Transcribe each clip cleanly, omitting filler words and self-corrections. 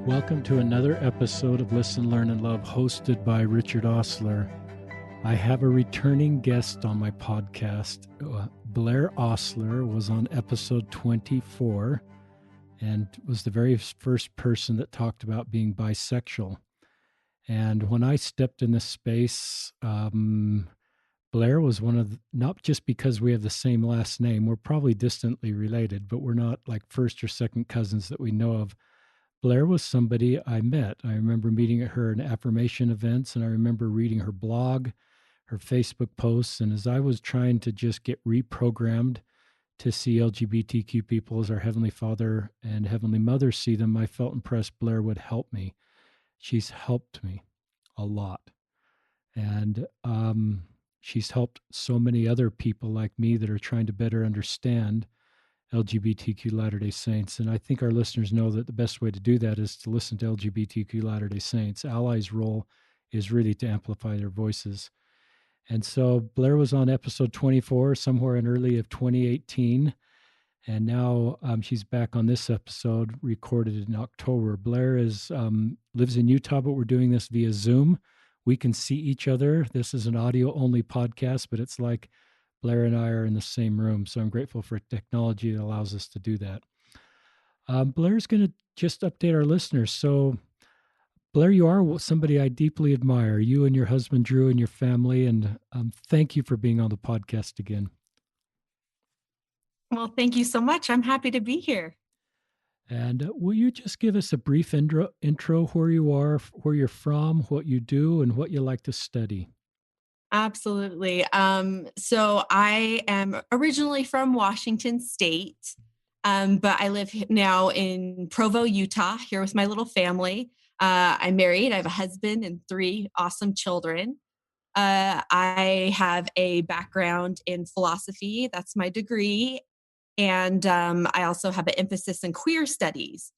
Welcome to another episode of Listen, Learn, and Love, hosted by Richard Ostler. I have a returning guest on my podcast. Blaire Ostler was on episode 24 and was the very first person that talked about being bisexual. And when I stepped in this space, Blaire was one of, not just because we have the same last name, we're probably distantly related, but we're not like first or second cousins that we know of. Blaire was somebody I met. I remember meeting her in affirmation events, and I remember reading her blog, her Facebook posts. And as I was trying to just get reprogrammed to see LGBTQ people as our Heavenly Father and Heavenly Mother see them, I felt impressed Blaire would help me. She's helped me a lot. And she's helped so many other people like me that are trying to better understand LGBTQ Latter-day Saints. And I think our listeners know that the best way to do that is to listen to LGBTQ Latter-day Saints. Allies' role is really to amplify their voices. And so Blaire was on episode 24 somewhere in early of 2018. And now she's back on this episode recorded in October. Blaire lives in Utah, but we're doing this via Zoom. We can see each other. This is an audio-only podcast, but it's like Blaire and I are in the same room, so I'm grateful for technology that allows us to do that. Blaire's going to just update our listeners. So, Blaire, you are somebody I deeply admire, you and your husband, Drew, and your family, and thank you for being on the podcast again. Well, thank you so much. I'm happy to be here. And will you just give us a brief intro where you are, where you're from, what you do, and what you like to study? Absolutely. So I am originally from Washington State, but I live now in Provo, Utah, here with my little family. I'm married. I have a husband and 3 awesome children. I have a background in philosophy. That's my degree. And I also have an emphasis in queer studies.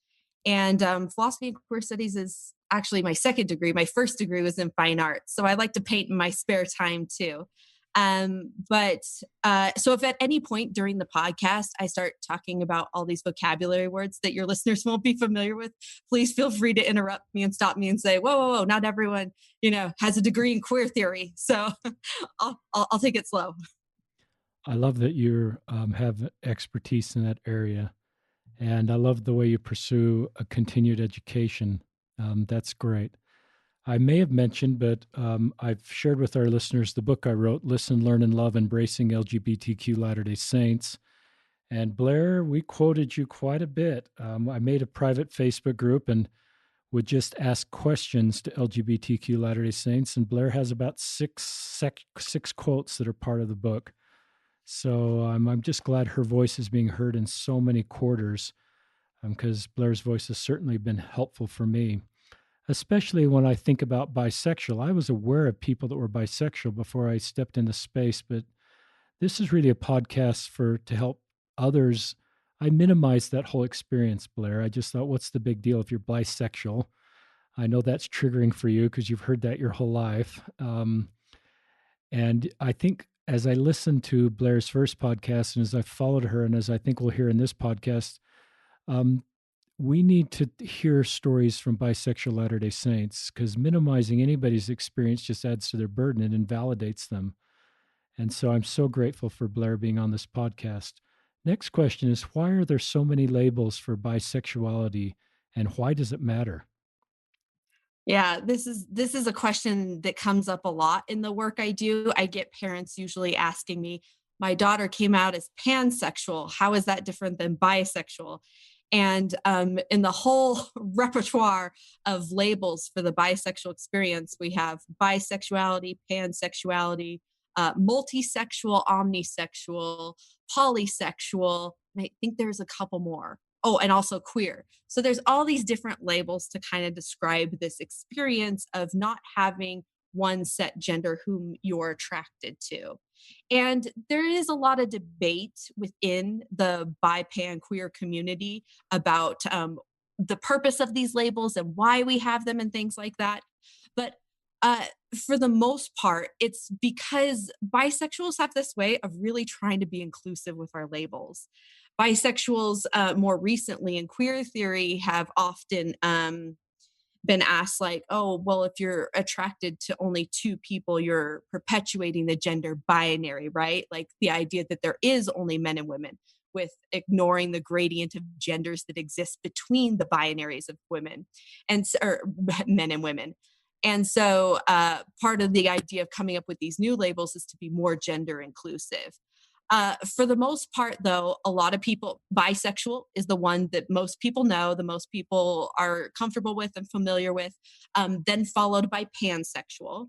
And philosophy and queer studies is actually my second degree. My first degree was in fine arts. So I like to paint in my spare time too. So if at any point during the podcast, I start talking about all these vocabulary words that your listeners won't be familiar with, please feel free to interrupt me and stop me and say, whoa, not everyone, has a degree in queer theory. So I'll take it slow. I love that you have expertise in that area. And I love the way you pursue a continued education. That's great. I may have mentioned, but I've shared with our listeners the book I wrote, Listen, Learn, and Love, Embracing LGBTQ Latter-day Saints. And Blaire, we quoted you quite a bit. I made a private Facebook group and would just ask questions to LGBTQ Latter-day Saints. And Blaire has about six quotes that are part of the book. So I'm just glad her voice is being heard in so many quarters, because Blaire's voice has certainly been helpful for me, especially when I think about bisexual. I was aware of people that were bisexual before I stepped into space, but this is really a podcast to help others. I minimized that whole experience, Blaire. I just thought, what's the big deal if you're bisexual? I know that's triggering for you because you've heard that your whole life. And I think as I listened to Blaire's first podcast and as I followed her, and as I think we'll hear in this podcast, we need to hear stories from bisexual Latter-day Saints, because minimizing anybody's experience just adds to their burden and invalidates them. And so I'm so grateful for Blaire being on this podcast. Next question is, why are there so many labels for bisexuality, and why does it matter? Yeah, this is a question that comes up a lot in the work I do. I get parents usually asking me, my daughter came out as pansexual. How is that different than bisexual? And in the whole repertoire of labels for the bisexual experience, we have bisexuality, pansexuality, multisexual, omnisexual, polysexual, and I think there's a couple more. Oh, and also queer. So there's all these different labels to kind of describe this experience of not having one set gender whom you're attracted to. And there is a lot of debate within the bi, pan, queer community about the purpose of these labels and why we have them and things like that. But Uh, for the most part, it's because bisexuals have this way of really trying to be inclusive with our labels. Bisexuals, more recently in queer theory, have often been asked, like, oh, well, if you're attracted to only two people, you're perpetuating the gender binary, right? Like the idea that there is only men and women, with ignoring the gradient of genders that exists between the binaries of women or men and women. And so part of the idea of coming up with these new labels is to be more gender inclusive. For the most part, though, a lot of people, bisexual is the one that most people know, the most people are comfortable with and familiar with, then followed by pansexual.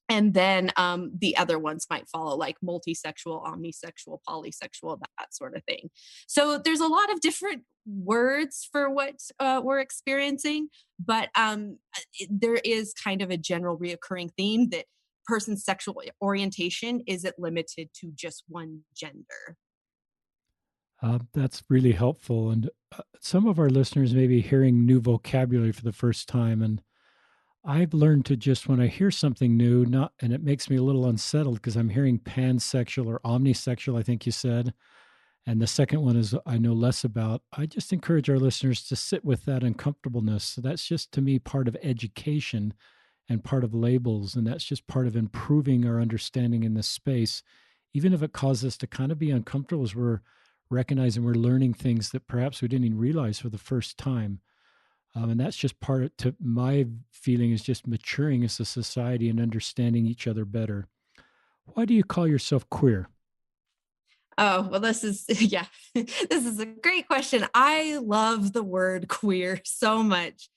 And then the other ones might follow, like multisexual, omnisexual, polysexual, that sort of thing. So there's a lot of different words for what we're experiencing, but there is kind of a general reoccurring theme that person's sexual orientation isn't limited to just one gender. That's really helpful. And some of our listeners may be hearing new vocabulary for the first time. And I've learned to just, when I hear something new, not, and it makes me a little unsettled because I'm hearing pansexual or omnisexual, I think you said. And the second one is I know less about. I just encourage our listeners to sit with that uncomfortableness. So that's just to me part of education and part of labels. And that's just part of improving our understanding in this space, even if it causes us to kind of be uncomfortable as we're recognizing we're learning things that perhaps we didn't even realize for the first time. And that's just part of, to my feeling, is just maturing as a society and understanding each other better. Why do you call yourself queer? Oh, well, this is, yeah, this is a great question. I love the word queer so much.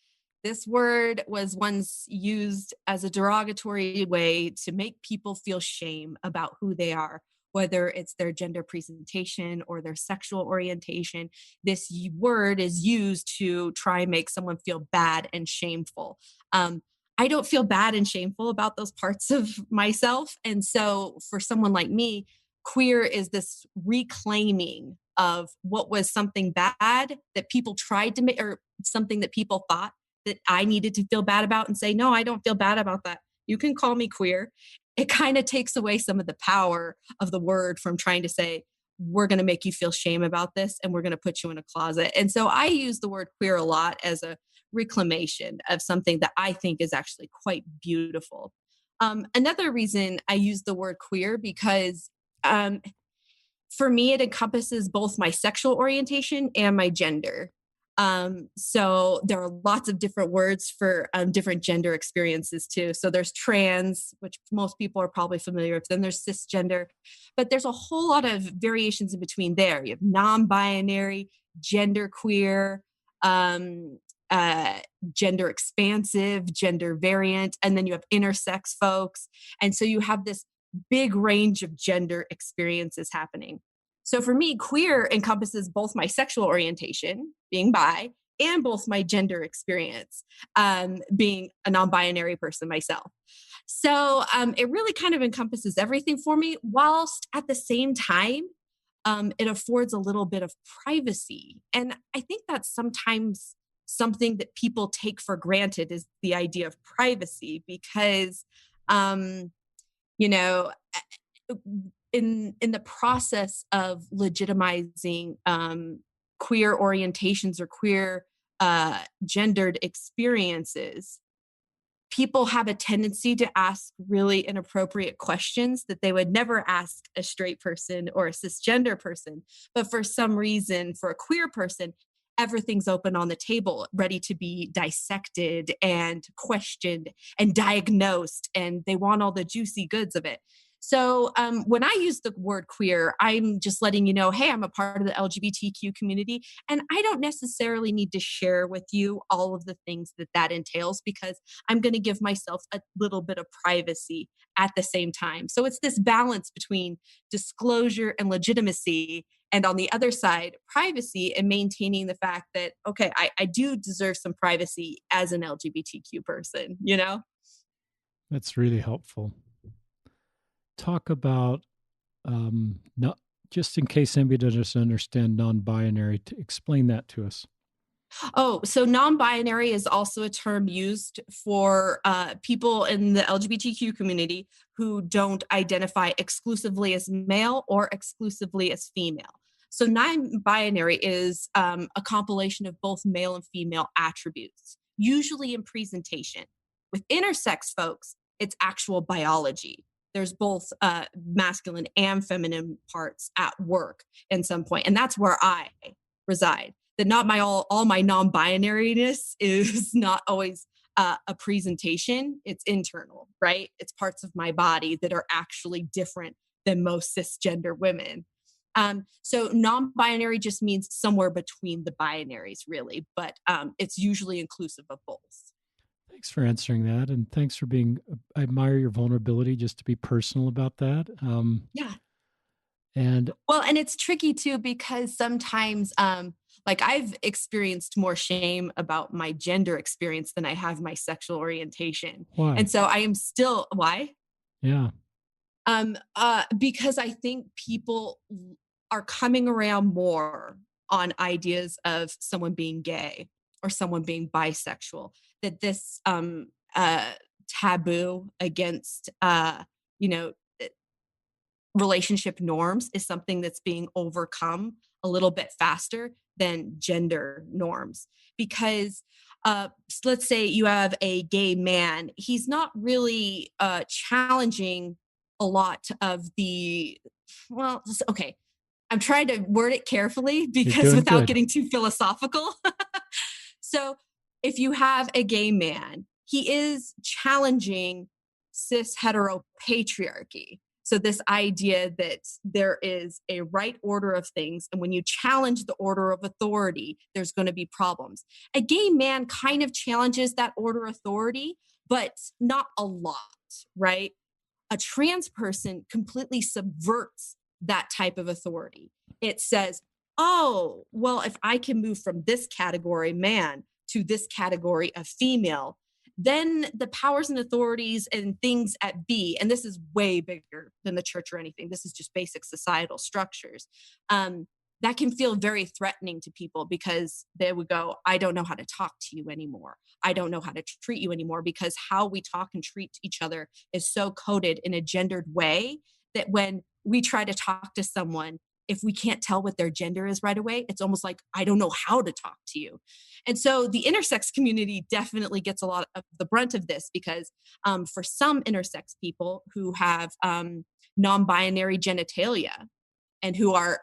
This word was once used as a derogatory way to make people feel shame about who they are, whether it's their gender presentation or their sexual orientation. This word is used to try and make someone feel bad and shameful. I don't feel bad and shameful about those parts of myself. And so for someone like me, queer is this reclaiming of what was something bad that people tried to make, or something that people thought that I needed to feel bad about, and say, no, I don't feel bad about that. You can call me queer. It kind of takes away some of the power of the word from trying to say, we're going to make you feel shame about this and we're going to put you in a closet. And so I use the word queer a lot as a reclamation of something that I think is actually quite beautiful. Another reason I use the word queer, because um, for me, it encompasses both my sexual orientation and my gender. So there are lots of different words for different gender experiences too. So there's trans, which most people are probably familiar with. Then there's cisgender, but there's a whole lot of variations in between there. You have non-binary, genderqueer, um, uh, gender expansive, gender variant, and then you have intersex folks. And so you have this big range of gender experiences happening. So for me, queer encompasses both my sexual orientation, being bi, and both my gender experience, being a non binary person myself. So it really kind of encompasses everything for me, whilst at the same time, it affords a little bit of privacy. And I think that's sometimes something that people take for granted, is the idea of privacy, because, um, you know, in the process of legitimizing queer orientations or queer gendered experiences, people have a tendency to ask really inappropriate questions that they would never ask a straight person or a cisgender person. But for some reason, for a queer person, everything's open on the table, ready to be dissected and questioned and diagnosed, and they want all the juicy goods of it. So when I use the word queer, I'm just letting you know, hey, I'm a part of the LGBTQ community, and I don't necessarily need to share with you all of the things that that entails, because I'm going to give myself a little bit of privacy at the same time. So it's this balance between disclosure and legitimacy. And on the other side, privacy, and maintaining the fact that, okay, I do deserve some privacy as an LGBTQ person, you know? That's really helpful. Talk about, not just in case anybody doesn't understand non binary, to explain that to us. Oh, so non-binary is also a term used for people in the LGBTQ community who don't identify exclusively as male or exclusively as female. So non-binary is a compilation of both male and female attributes, usually in presentation. With intersex folks, it's actual biology. There's both masculine and feminine parts at work in some point, and that's where I reside. That not my all my non-binariness is not always a presentation. It's internal, right? It's parts of my body that are actually different than most cisgender women. So non-binary just means somewhere between the binaries, really, but it's usually inclusive of both. Thanks for answering that. And thanks for being, I admire your vulnerability just to be personal about that. Yeah. And Well, and it's tricky too, because sometimes, like I've experienced more shame about my gender experience than I have my sexual orientation. why? And so I am still, why? Yeah. Because I think people are coming around more on ideas of someone being gay or someone being bisexual, that this taboo against, you know, relationship norms is something that's being overcome a little bit faster than gender norms. Because let's say you have a gay man, he's not really challenging a lot of the, well, okay, I'm trying to word it carefully You're because doing without good. getting too philosophical. So if you have a gay man, he is challenging cis hetero patriarchy. So this idea that there is a right order of things, and when you challenge the order of authority, there's going to be problems. A gay man kind of challenges that order authority, but not a lot, right? A trans person completely subverts that type of authority. It says, oh, well, if I can move from this category man to this category of female, then the powers and authorities and things at B, and this is way bigger than the church or anything, this is just basic societal structures, that can feel very threatening to people, because they would go, I don't know how to talk to you anymore. I don't know how to treat you anymore, because how we talk and treat each other is so coded in a gendered way that when we try to talk to someone, if we can't tell what their gender is right away, it's almost like, I don't know how to talk to you. And so the intersex community definitely gets a lot of the brunt of this, because for some intersex people who have non-binary genitalia and who are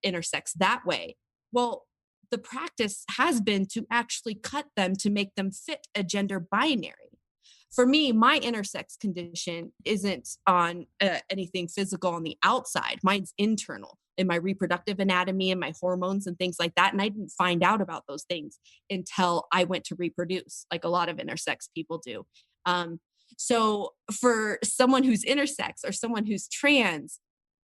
intersex that way, well, the practice has been to actually cut them to make them fit a gender binary. For me, my intersex condition isn't on anything physical on the outside. Mine's internal in my reproductive anatomy and my hormones and things like that. And I didn't find out about those things until I went to reproduce, like a lot of intersex people do. So for someone who's intersex or someone who's trans,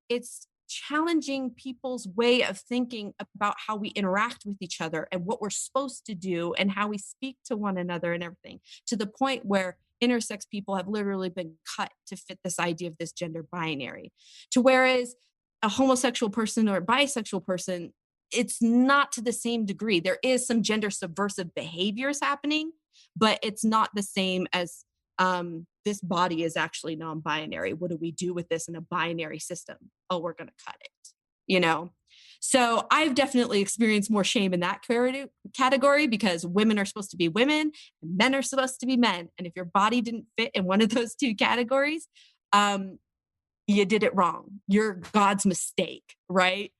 it's challenging people's way of thinking about how we interact with each other and what we're supposed to do and how we speak to one another and everything, to the point where intersex people have literally been cut to fit this idea of this gender binary. To whereas a homosexual person or a bisexual person, it's not to the same degree. There is some gender subversive behaviors happening, but it's not the same as this body is actually non-binary. What do we do with this in a binary system? Oh, we're going to cut it, you know? So I've definitely experienced more shame in that category, because women are supposed to be women and men are supposed to be men. And if your body didn't fit in one of those two categories, you did it wrong. You're God's mistake, right?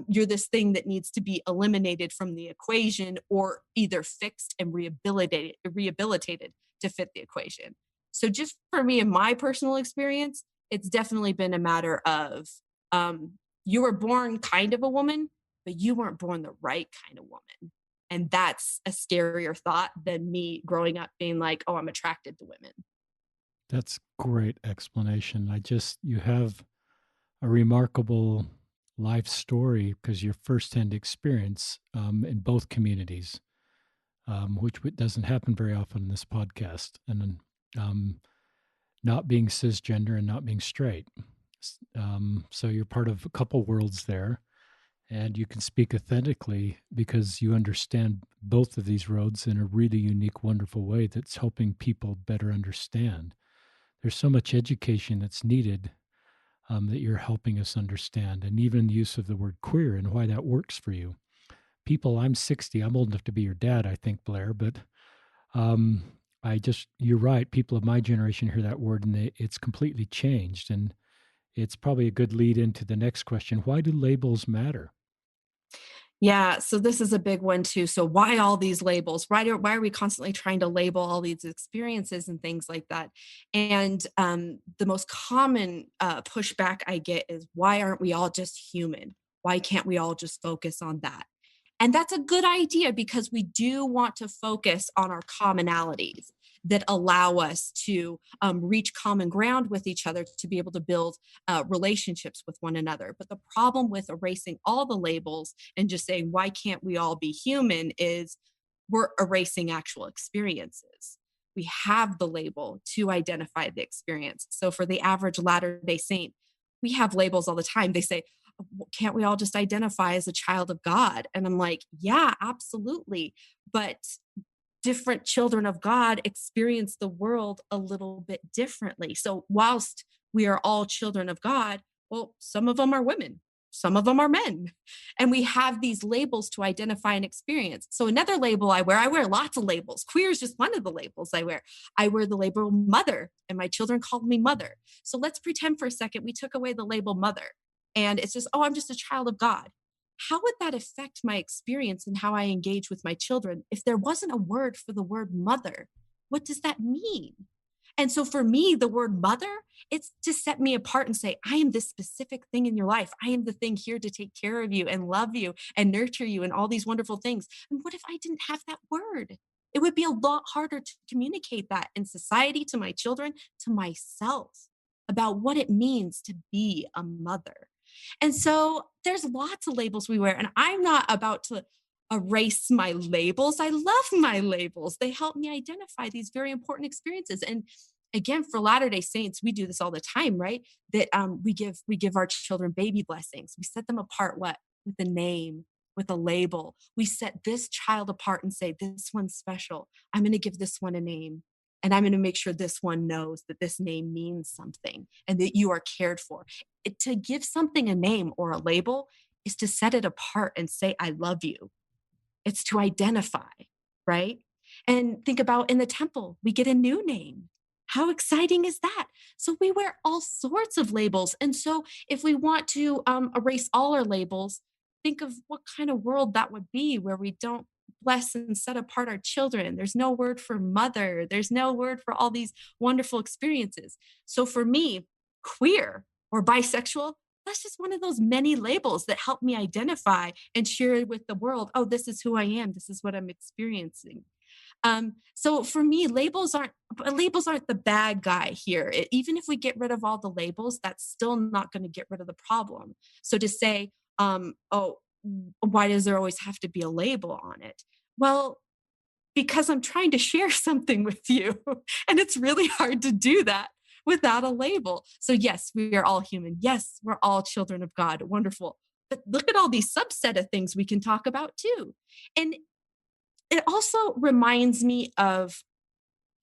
You're this thing that needs to be eliminated from the equation, or either fixed and rehabilitated to fit the equation. So just for me, in my personal experience, it's definitely been a matter of you were born kind of a woman, but you weren't born the right kind of woman. And that's a scarier thought than me growing up being like, oh, I'm attracted to women. That's great explanation. You have a remarkable life story because your firsthand experience in both communities, which doesn't happen very often in this podcast, and not being cisgender and not being straight. So you're part of a couple worlds there. And you can speak authentically because you understand both of these roads in a really unique, wonderful way that's helping people better understand. There's so much education that's needed that you're helping us understand, and even use of the word queer and why that works for you. People, I'm 60, I'm old enough to be your dad, I think, Blaire, but um, you're right. People of my generation hear that word and it's completely changed. And it's probably a good lead into the next question. Why do labels matter? Yeah, so this is a big one too. So why all these labels? Why are we constantly trying to label all these experiences and things like that? And the most common pushback I get is, why aren't we all just human? Why can't we all just focus on that? And that's a good idea, because we do want to focus on our commonalities that allow us to reach common ground with each other, to be able to build relationships with one another. But the problem with erasing all the labels and just saying, why can't we all be human, is we're erasing actual experiences. We have the label to identify the experience. So for the average Latter-day Saint, we have labels all the time. They say, can't we all just identify as a child of God? And I'm like, yeah, absolutely. But different children of God experience the world a little bit differently. So whilst we are all children of God, well, some of them are women, some of them are men. And we have these labels to identify an experience. So another label I wear lots of labels. Queer is just one of the labels I wear. I wear the label mother, and my children call me mother. So let's pretend for a second we took away the label mother, and it's just, oh, I'm just a child of God. How would that affect my experience and how I engage with my children if there wasn't a word for the word mother? What does that mean? And so for me, the word mother, it's to set me apart and say, I am this specific thing in your life. I am the thing here to take care of you and love you and nurture you and all these wonderful things. And what if I didn't have that word? It would be a lot harder to communicate that in society, to my children, to myself, about what it means to be a mother. And so there's lots of labels we wear, and I'm not about to erase my labels. I love my labels. They help me identify these very important experiences. And again, for Latter-day Saints, we do this all the time, right? That we give our children baby blessings. We set them apart, what? With a name, with a label. We set this child apart and say, this one's special. I'm going to give this one a name. And I'm going to make sure this one knows that this name means something and that you are cared for. To give something a name or a label is to set it apart and say, I love you. It's to identify, right? And think about, in the temple, we get a new name. How exciting is that? So we wear all sorts of labels. And so if we want to erase all our labels, think of what kind of world that would be, where we don't bless and set apart our children. There's no word for mother. There's no word for all these wonderful experiences. So for me, queer or bisexual, that's just one of those many labels that help me identify and share with the world. Oh, this is who I am. This is what I'm experiencing. So for me, labels aren't the bad guy here. Even if we get rid of all the labels, that's still not going to get rid of the problem. So to say, oh, why does there always have to be a label on it? Well, because I'm trying to share something with you, and it's really hard to do that without a label. So yes, we are all human. Yes, we're all children of God. Wonderful. But look at all these subset of things we can talk about too. And it also reminds me of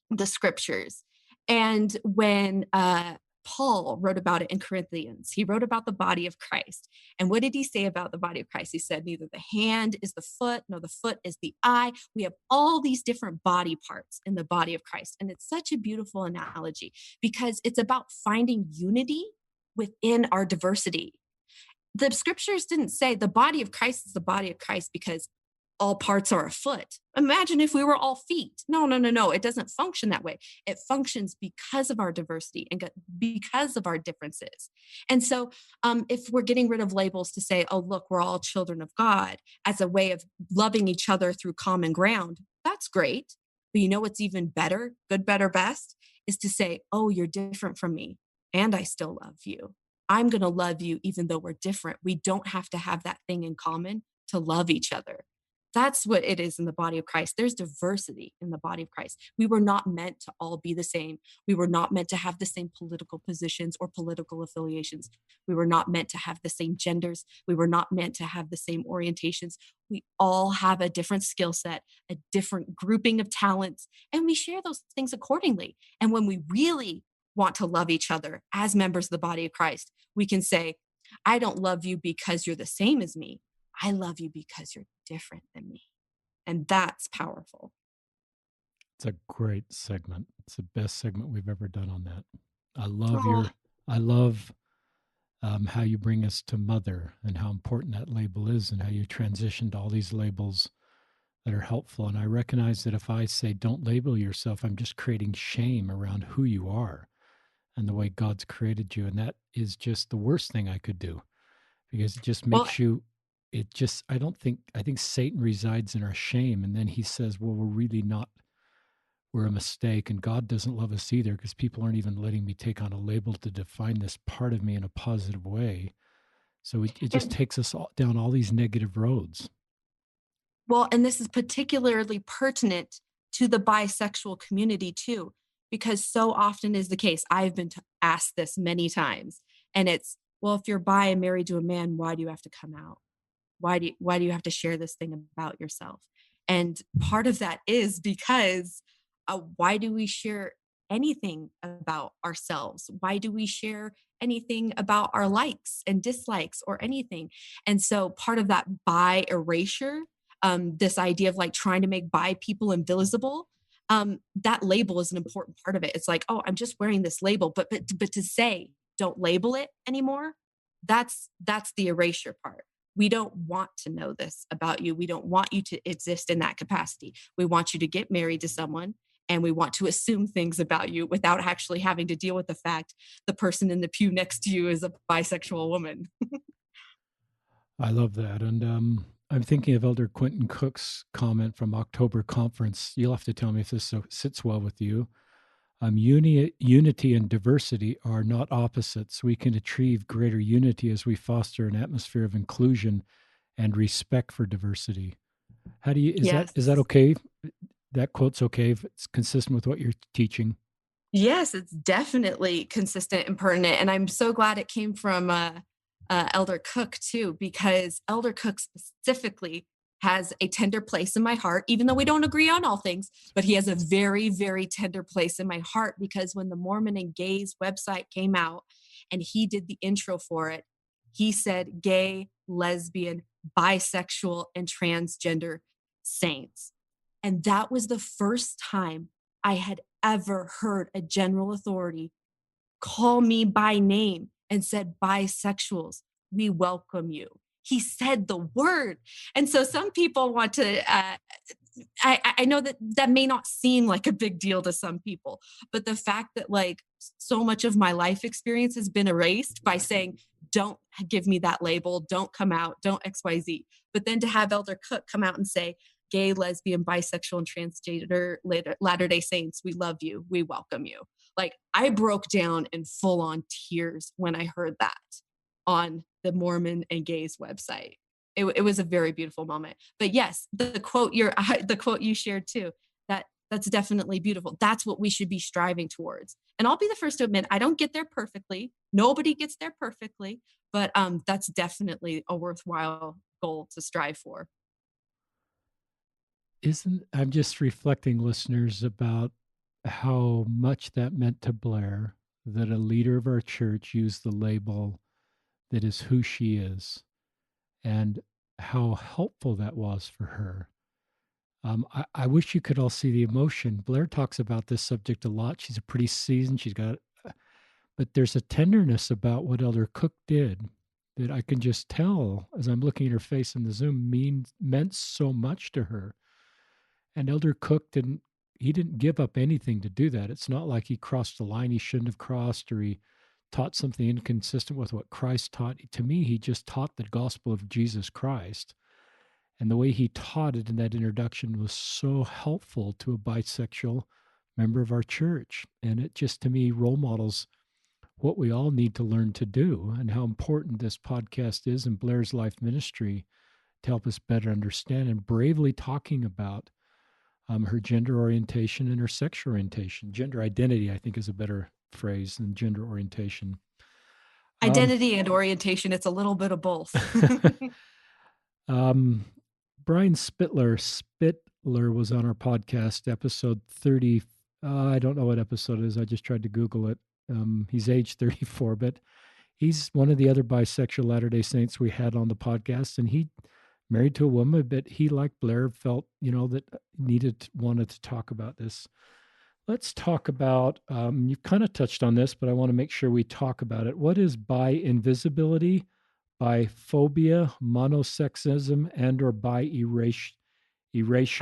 the scriptures. And when Paul wrote about it in Corinthians, he wrote about the body of Christ. And what did he say about the body of Christ? He said, neither the hand is the foot, nor the foot is the eye. We have all these different body parts in the body of Christ. And it's such a beautiful analogy, because it's about finding unity within our diversity. The scriptures didn't say the body of Christ is the body of Christ because all parts are a foot. Imagine if we were all feet. No, no, no, no. It doesn't function that way. It functions because of our diversity and because of our differences. And so if we're getting rid of labels to say, oh, look, we're all children of God, as a way of loving each other through common ground, that's great. But you know what's even better, good, better, best, is to say, oh, you're different from me, and I still love you. I'm going to love you even though we're different. We don't have to have that thing in common to love each other. That's what it is in the body of Christ. There's diversity in the body of Christ. We were not meant to all be the same. We were not meant to have the same political positions or political affiliations. We were not meant to have the same genders. We were not meant to have the same orientations. We all have a different skill set, a different grouping of talents, and we share those things accordingly. And when we really want to love each other as members of the body of Christ, we can say, I don't love you because you're the same as me. I love you because you're different than me. And that's powerful. It's a great segment. It's the best segment we've ever done on that. Oh, I love how you bring us to mother and how important that label is and how you transitioned all these labels that are helpful. And I recognize that if I say, don't label yourself, I'm just creating shame around who you are and the way God's created you. And that is just the worst thing I could do because it just well, makes you, I think Satan resides in our shame. And then he says, well, we're really not, we're a mistake. And God doesn't love us either because people aren't even letting me take on a label to define this part of me in a positive way. So it just and, takes us all down all these negative roads. and this is particularly pertinent to the bisexual community too, because so often is the case. I've been asked this many times, and it's, well, if you're bi and married to a man, why do you have to come out? Why do you have to share this thing about yourself? And part of that is because why do we share anything about ourselves? Why do we share anything about our likes and dislikes or anything? And so part of that bi erasure, this idea of like trying to make bi people invisible, that label is an important part of it. It's like, oh, I'm just wearing this label, but to say don't label it anymore, that's the erasure part. We don't want to know this about you. We don't want you to exist in that capacity. We want you to get married to someone and we want to assume things about you without actually having to deal with the fact the person in the pew next to you is a bisexual woman. I love that. And I'm thinking of Elder Quentin Cook's comment from October conference. You'll have to tell me if this sits well with you. Unity and diversity are not opposites. We can achieve greater unity as we foster an atmosphere of inclusion and respect for diversity. How do you, Yes. is that okay? That quote's okay if it's consistent with what you're teaching? Yes, it's definitely consistent and pertinent. And I'm so glad it came from Elder Cook too, because Elder Cook specifically has a tender place in my heart, even though we don't agree on all things, but he has a very, very tender place in my heart because when the Mormon and Gays website came out and he did the intro for it, he said gay, lesbian, bisexual, and transgender saints. And that was the first time I had ever heard a general authority call me by name and said, bisexuals, we welcome you. He said the word. And so some people want to, I know that may not seem like a big deal to some people, but the fact that like so much of my life experience has been erased by saying, don't give me that label, don't come out, don't XYZ. But then to have Elder Cook come out and say, gay, lesbian, bisexual, and transgender Latter-day Saints, we love you, we welcome you. Like I broke down in full on tears when I heard that on the Mormon and Gays website. It was a very beautiful moment. But yes, the quote you shared too, that's definitely beautiful. That's what we should be striving towards. And I'll be the first to admit I don't get there perfectly. Nobody gets there perfectly, but that's definitely a worthwhile goal to strive for. I'm just reflecting, listeners, about how much that meant to Blaire that a leader of our church used the label that is who she is and how helpful that was for her. I wish you could all see the emotion. Blaire talks about this subject a lot. She's a pretty seasoned. But there's a tenderness about what Elder Cook did that I can just tell as I'm looking at her face in the Zoom meant so much to her. And Elder Cook he didn't give up anything to do that. It's not like he crossed a line he shouldn't have crossed or he taught something inconsistent with what Christ taught. To me, he just taught the gospel of Jesus Christ. And the way he taught it in that introduction was so helpful to a bisexual member of our church. And it just, to me, role models what we all need to learn to do and how important this podcast is in Blaire's life ministry to help us better understand and bravely talking about her gender orientation and her sexual orientation. Gender identity, I think, is a better phrase than gender orientation. Identity and orientation, it's a little bit of both. Brian Spittler was on our podcast, episode 30. I don't know what episode it is. I just tried to Google it. He's age 34, but he's one of the other bisexual Latter-day Saints we had on the podcast, and he married to a woman, but he, like Blaire, felt, that wanted to talk about this. Let's talk about, you've kind of touched on this, but I want to make sure we talk about it. What is bi-invisibility, biphobia, monosexism, and or bi-erasure?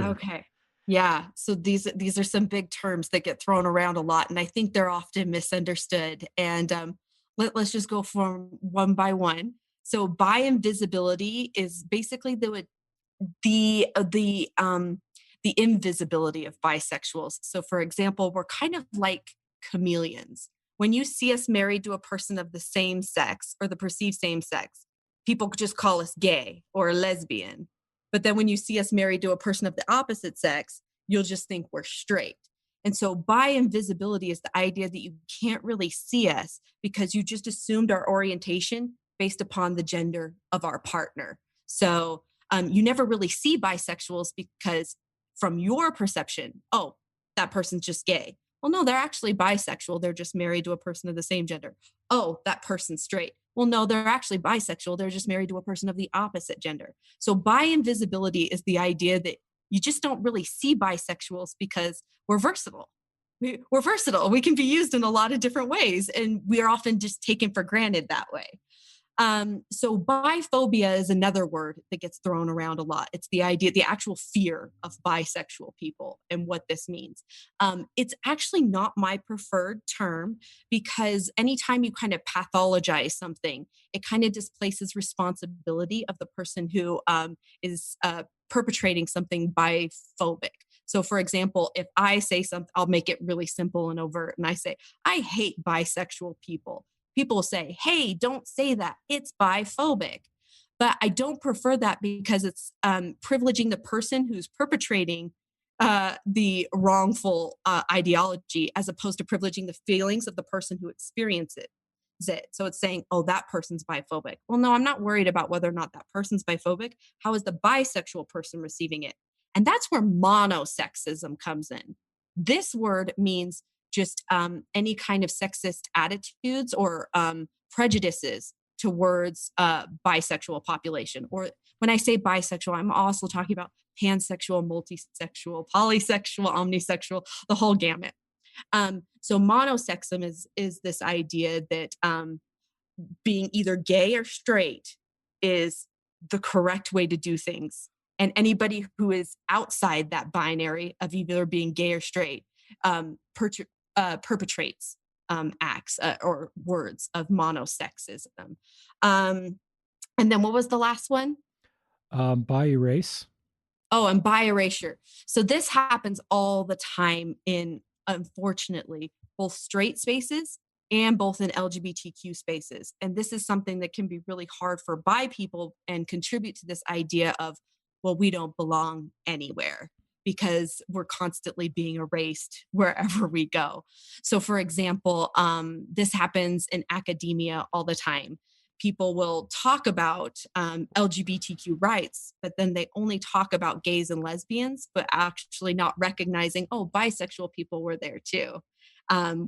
Okay. Yeah. So these are some big terms that get thrown around a lot, and I think they're often misunderstood. And let's just go from one by one. So bi-invisibility is basically the invisibility of bisexuals. So for example, we're kind of like chameleons. When you see us married to a person of the same sex or the perceived same sex, people just call us gay or lesbian. But then when you see us married to a person of the opposite sex, you'll just think we're straight. And so bi-invisibility is the idea that you can't really see us because you just assumed our orientation based upon the gender of our partner. So you never really see bisexuals because from your perception, oh, that person's just gay. Well, no, they're actually bisexual. They're just married to a person of the same gender. Oh, that person's straight. Well, no, they're actually bisexual. They're just married to a person of the opposite gender. So bi-invisibility is the idea that you just don't really see bisexuals because we're versatile. We're versatile. We can be used in a lot of different ways, and we are often just taken for granted that way. So biphobia is another word that gets thrown around a lot. It's the idea, the actual fear of bisexual people and what this means. It's actually not my preferred term because anytime you kind of pathologize something, it kind of displaces responsibility of the person who is perpetrating something biphobic. So for example, if I say something, I'll make it really simple and overt. And I say, I hate bisexual people. People say, hey, don't say that. It's biphobic. But I don't prefer that because it's privileging the person who's perpetrating the wrongful ideology as opposed to privileging the feelings of the person who experiences it. So it's saying, oh, that person's biphobic. Well, no, I'm not worried about whether or not that person's biphobic. How is the bisexual person receiving it? And that's where monosexism comes in. This word means just any kind of sexist attitudes or prejudices towards bisexual population. Or when I say bisexual, I'm also talking about pansexual, multisexual, polysexual, omnisexual, the whole gamut. So monosexism is this idea that being either gay or straight is the correct way to do things. And anybody who is outside that binary of either being gay or straight perpetrates acts or words of monosexism. And then what was the last one? Bi-erase. Oh, and bi-erasure. So this happens all the time in, unfortunately, both straight spaces and both in LGBTQ spaces. And this is something that can be really hard for bi people and contribute to this idea of, well, we don't belong anywhere because we're constantly being erased wherever we go. So for example, this happens in academia all the time. People will talk about LGBTQ rights, but then they only talk about gays and lesbians, but actually not recognizing, oh, bisexual people were there too.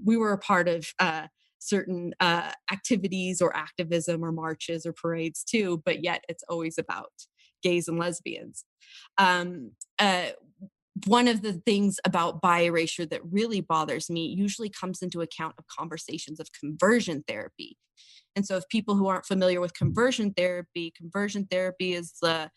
We were a part of certain activities or activism or marches or parades too, but yet it's always about gays and lesbians. One of the things about bi-erasure that really bothers me usually comes into account of conversations of conversion therapy. And so if people who aren't familiar with conversion therapy is to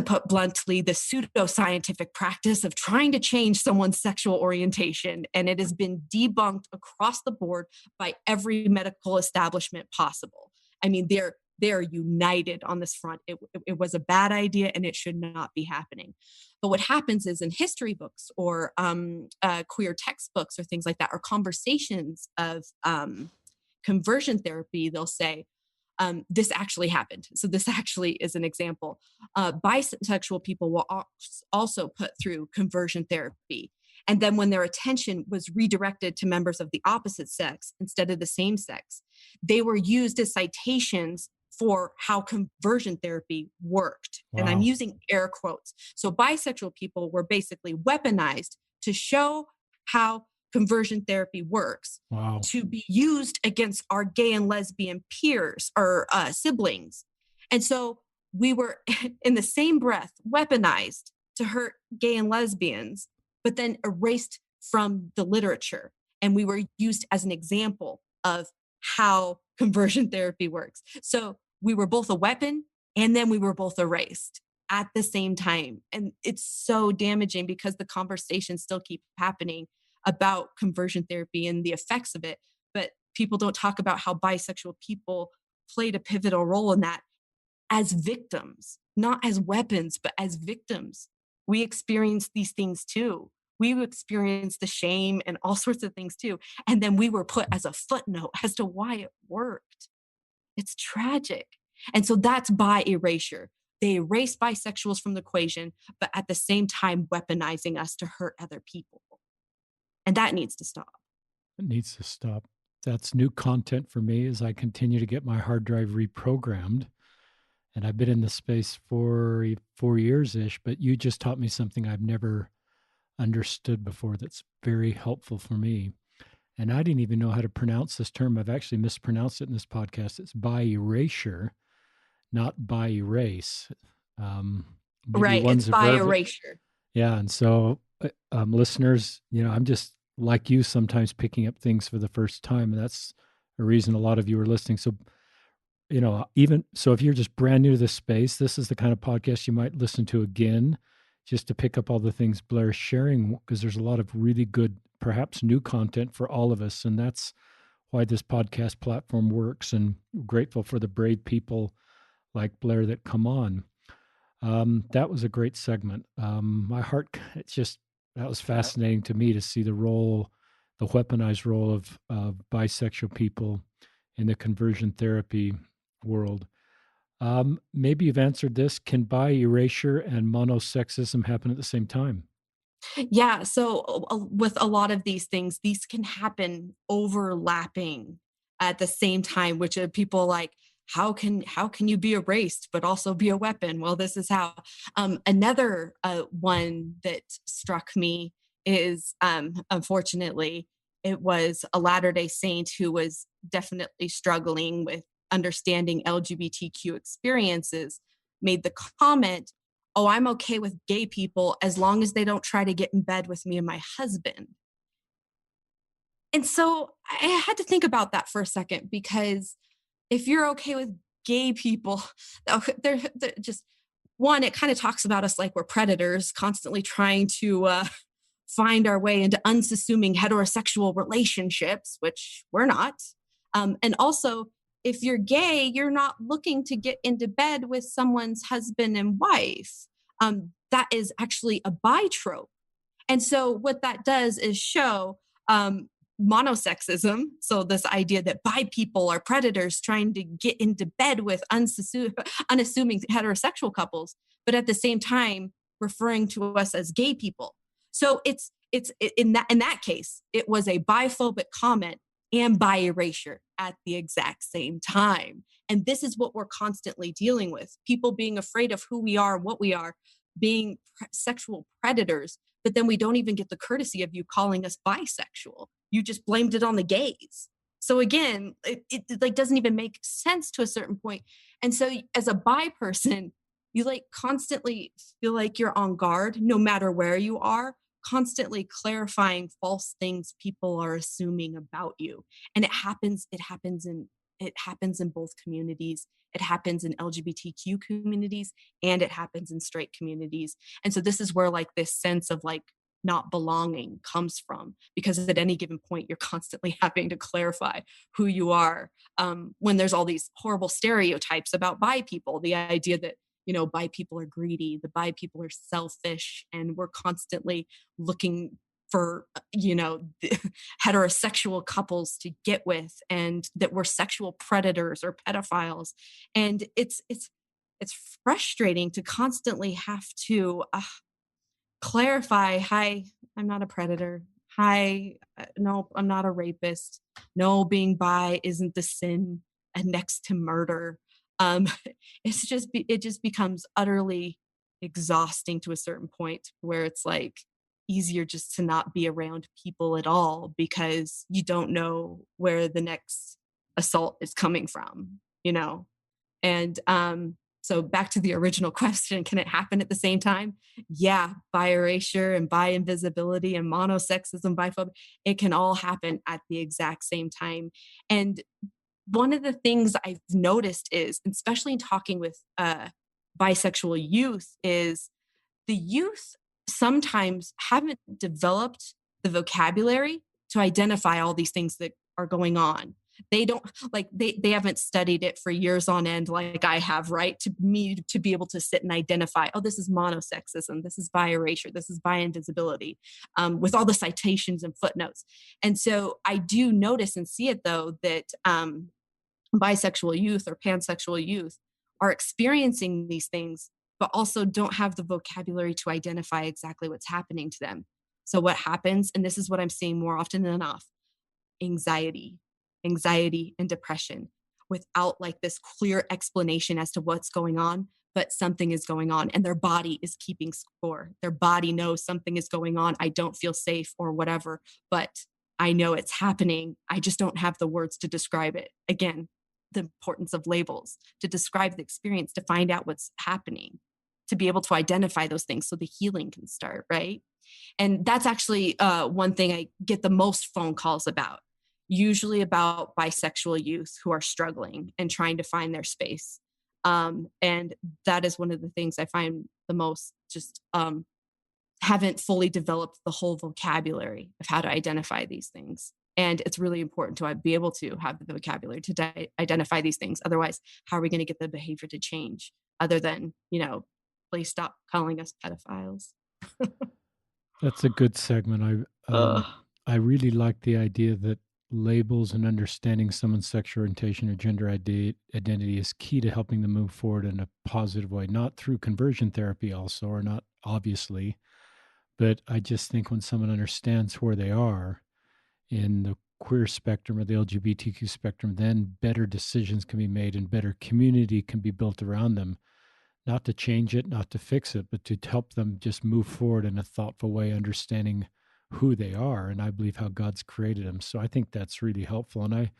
put bluntly, the pseudoscientific practice of trying to change someone's sexual orientation. And it has been debunked across the board by every medical establishment possible. I mean, they're united on this front. It was a bad idea and it should not be happening. But what happens is in history books or queer textbooks or things like that, or conversations of conversion therapy, they'll say, this actually happened. So this actually is an example. Bisexual people will also put through conversion therapy. And then when their attention was redirected to members of the opposite sex instead of the same sex, they were used as citations for how conversion therapy worked. Wow. And I'm using air quotes. So bisexual people were basically weaponized to show how conversion therapy works, Wow. to be used against our gay and lesbian peers or siblings. And so we were in the same breath weaponized to hurt gay and lesbians, but then erased from the literature. And we were used as an example of how conversion therapy works. So we were both a weapon and then we were both erased at the same time. And it's so damaging because the conversations still keep happening about conversion therapy and the effects of it. But people don't talk about how bisexual people played a pivotal role in that as victims, not as weapons, but as victims. We experienced these things too. We experienced the shame and all sorts of things too. And then we were put as a footnote as to why it worked. It's tragic. And so that's bi erasure. They erase bisexuals from the equation, but at the same time, weaponizing us to hurt other people. And that needs to stop. It needs to stop. That's new content for me as I continue to get my hard drive reprogrammed. And I've been in the space for 4 years-ish, but you just taught me something I've never understood before that's very helpful for me. And I didn't even know how to pronounce this term. I've actually mispronounced it in this podcast. It's bi erasure, not bi erase. Right. It's bi erasure. Yeah. And so, listeners, I'm just like you, sometimes picking up things for the first time. And that's a reason a lot of you are listening. So, even so, if you're just brand new to this space, this is the kind of podcast you might listen to again, just to pick up all the things Blaire's sharing, because there's a lot of really good, perhaps new content for all of us. And that's why this podcast platform works. And we're grateful for the brave people like Blaire that come on. That was a great segment. My heart, that was fascinating to me to see the weaponized role of bisexual people in the conversion therapy world. Maybe you've answered this. Can bi erasure and monosexism happen at the same time? Yeah. So with a lot of these things, these can happen overlapping at the same time, which are people like, how can you be erased but also be a weapon? Well, this is how. Another one that struck me is, unfortunately, it was a Latter-day Saint who was definitely struggling with understanding LGBTQ experiences, made the comment, "Oh, I'm okay with gay people as long as they don't try to get in bed with me and my husband." And so I had to think about that for a second, because if you're okay with gay people, they're just, one, it kind of talks about us like we're predators, constantly trying to find our way into unassuming heterosexual relationships, which we're not. And also, if you're gay, you're not looking to get into bed with someone's husband and wife. That is actually a bi trope. And so what that does is show monosexism. So this idea that bi people are predators trying to get into bed with unassuming heterosexual couples, but at the same time referring to us as gay people. So it's in that case, it was a biphobic comment and bi erasure at the exact same time. And this is what we're constantly dealing with. People being afraid of who we are and what we are, being sexual predators, but then we don't even get the courtesy of you calling us bisexual. You just blamed it on the gays. So again, it like doesn't even make sense to a certain point. And so as a bi person, you like constantly feel like you're on guard no matter where you are, constantly clarifying false things people are assuming about you. And it happens in both communities. It happens in LGBTQ communities and it happens in straight communities. And so this is where like this sense of like not belonging comes from, because at any given point, you're constantly having to clarify who you are. When there's all these horrible stereotypes about bi people, the idea that, bi people are greedy, the bi people are selfish, and we're constantly looking for, heterosexual couples to get with, and that we're sexual predators or pedophiles. And it's frustrating to constantly have to clarify, hi, I'm not a predator. Hi, no, I'm not a rapist. No, being bi isn't the sin next to murder. Um, it just becomes utterly exhausting to a certain point where it's like easier just to not be around people at all because you don't know where the next assault is coming from, And so back to the original question, can it happen at the same time? Yeah, bi erasure and bi invisibility and monosexism, biphobia, it can all happen at the exact same time. And one of the things I've noticed is, especially in talking with bisexual youth, is the youth sometimes haven't developed the vocabulary to identify all these things that are going on. They don't like they haven't studied it for years on end like I have, right? To me to be able to sit and identify, oh, this is monosexism, this is bi erasure, this is bi invisibility, with all the citations and footnotes. And so I do notice and see it though that bisexual youth or pansexual youth are experiencing these things, but also don't have the vocabulary to identify exactly what's happening to them. So what happens, and this is what I'm seeing more often than not, anxiety, anxiety and depression without like this clear explanation as to what's going on, but something is going on and their body is keeping score. Their body knows something is going on. I don't feel safe or whatever, but I know it's happening. I just don't have the words to describe it. Again, the importance of labels to describe the experience, to find out what's happening, to be able to identify those things so the healing can start, right? And that's actually one thing I get the most phone calls about, usually about bisexual youth who are struggling and trying to find their space. And that is one of the things I find the most just haven't fully developed the whole vocabulary of how to identify these things. And it's really important to be able to have the vocabulary to identify these things. Otherwise, how are we going to get the behavior to change other than, please stop calling us pedophiles? That's a good segment. Ugh. I really like the idea that labels and understanding someone's sexual orientation or gender identity is key to helping them move forward in a positive way, not through conversion therapy also, or not obviously, but I just think when someone understands where they are in the queer spectrum or the LGBTQ spectrum, then better decisions can be made and better community can be built around them, not to change it, not to fix it, but to help them just move forward in a thoughtful way, understanding who they are and I believe how God's created them. So I think that's really helpful. And I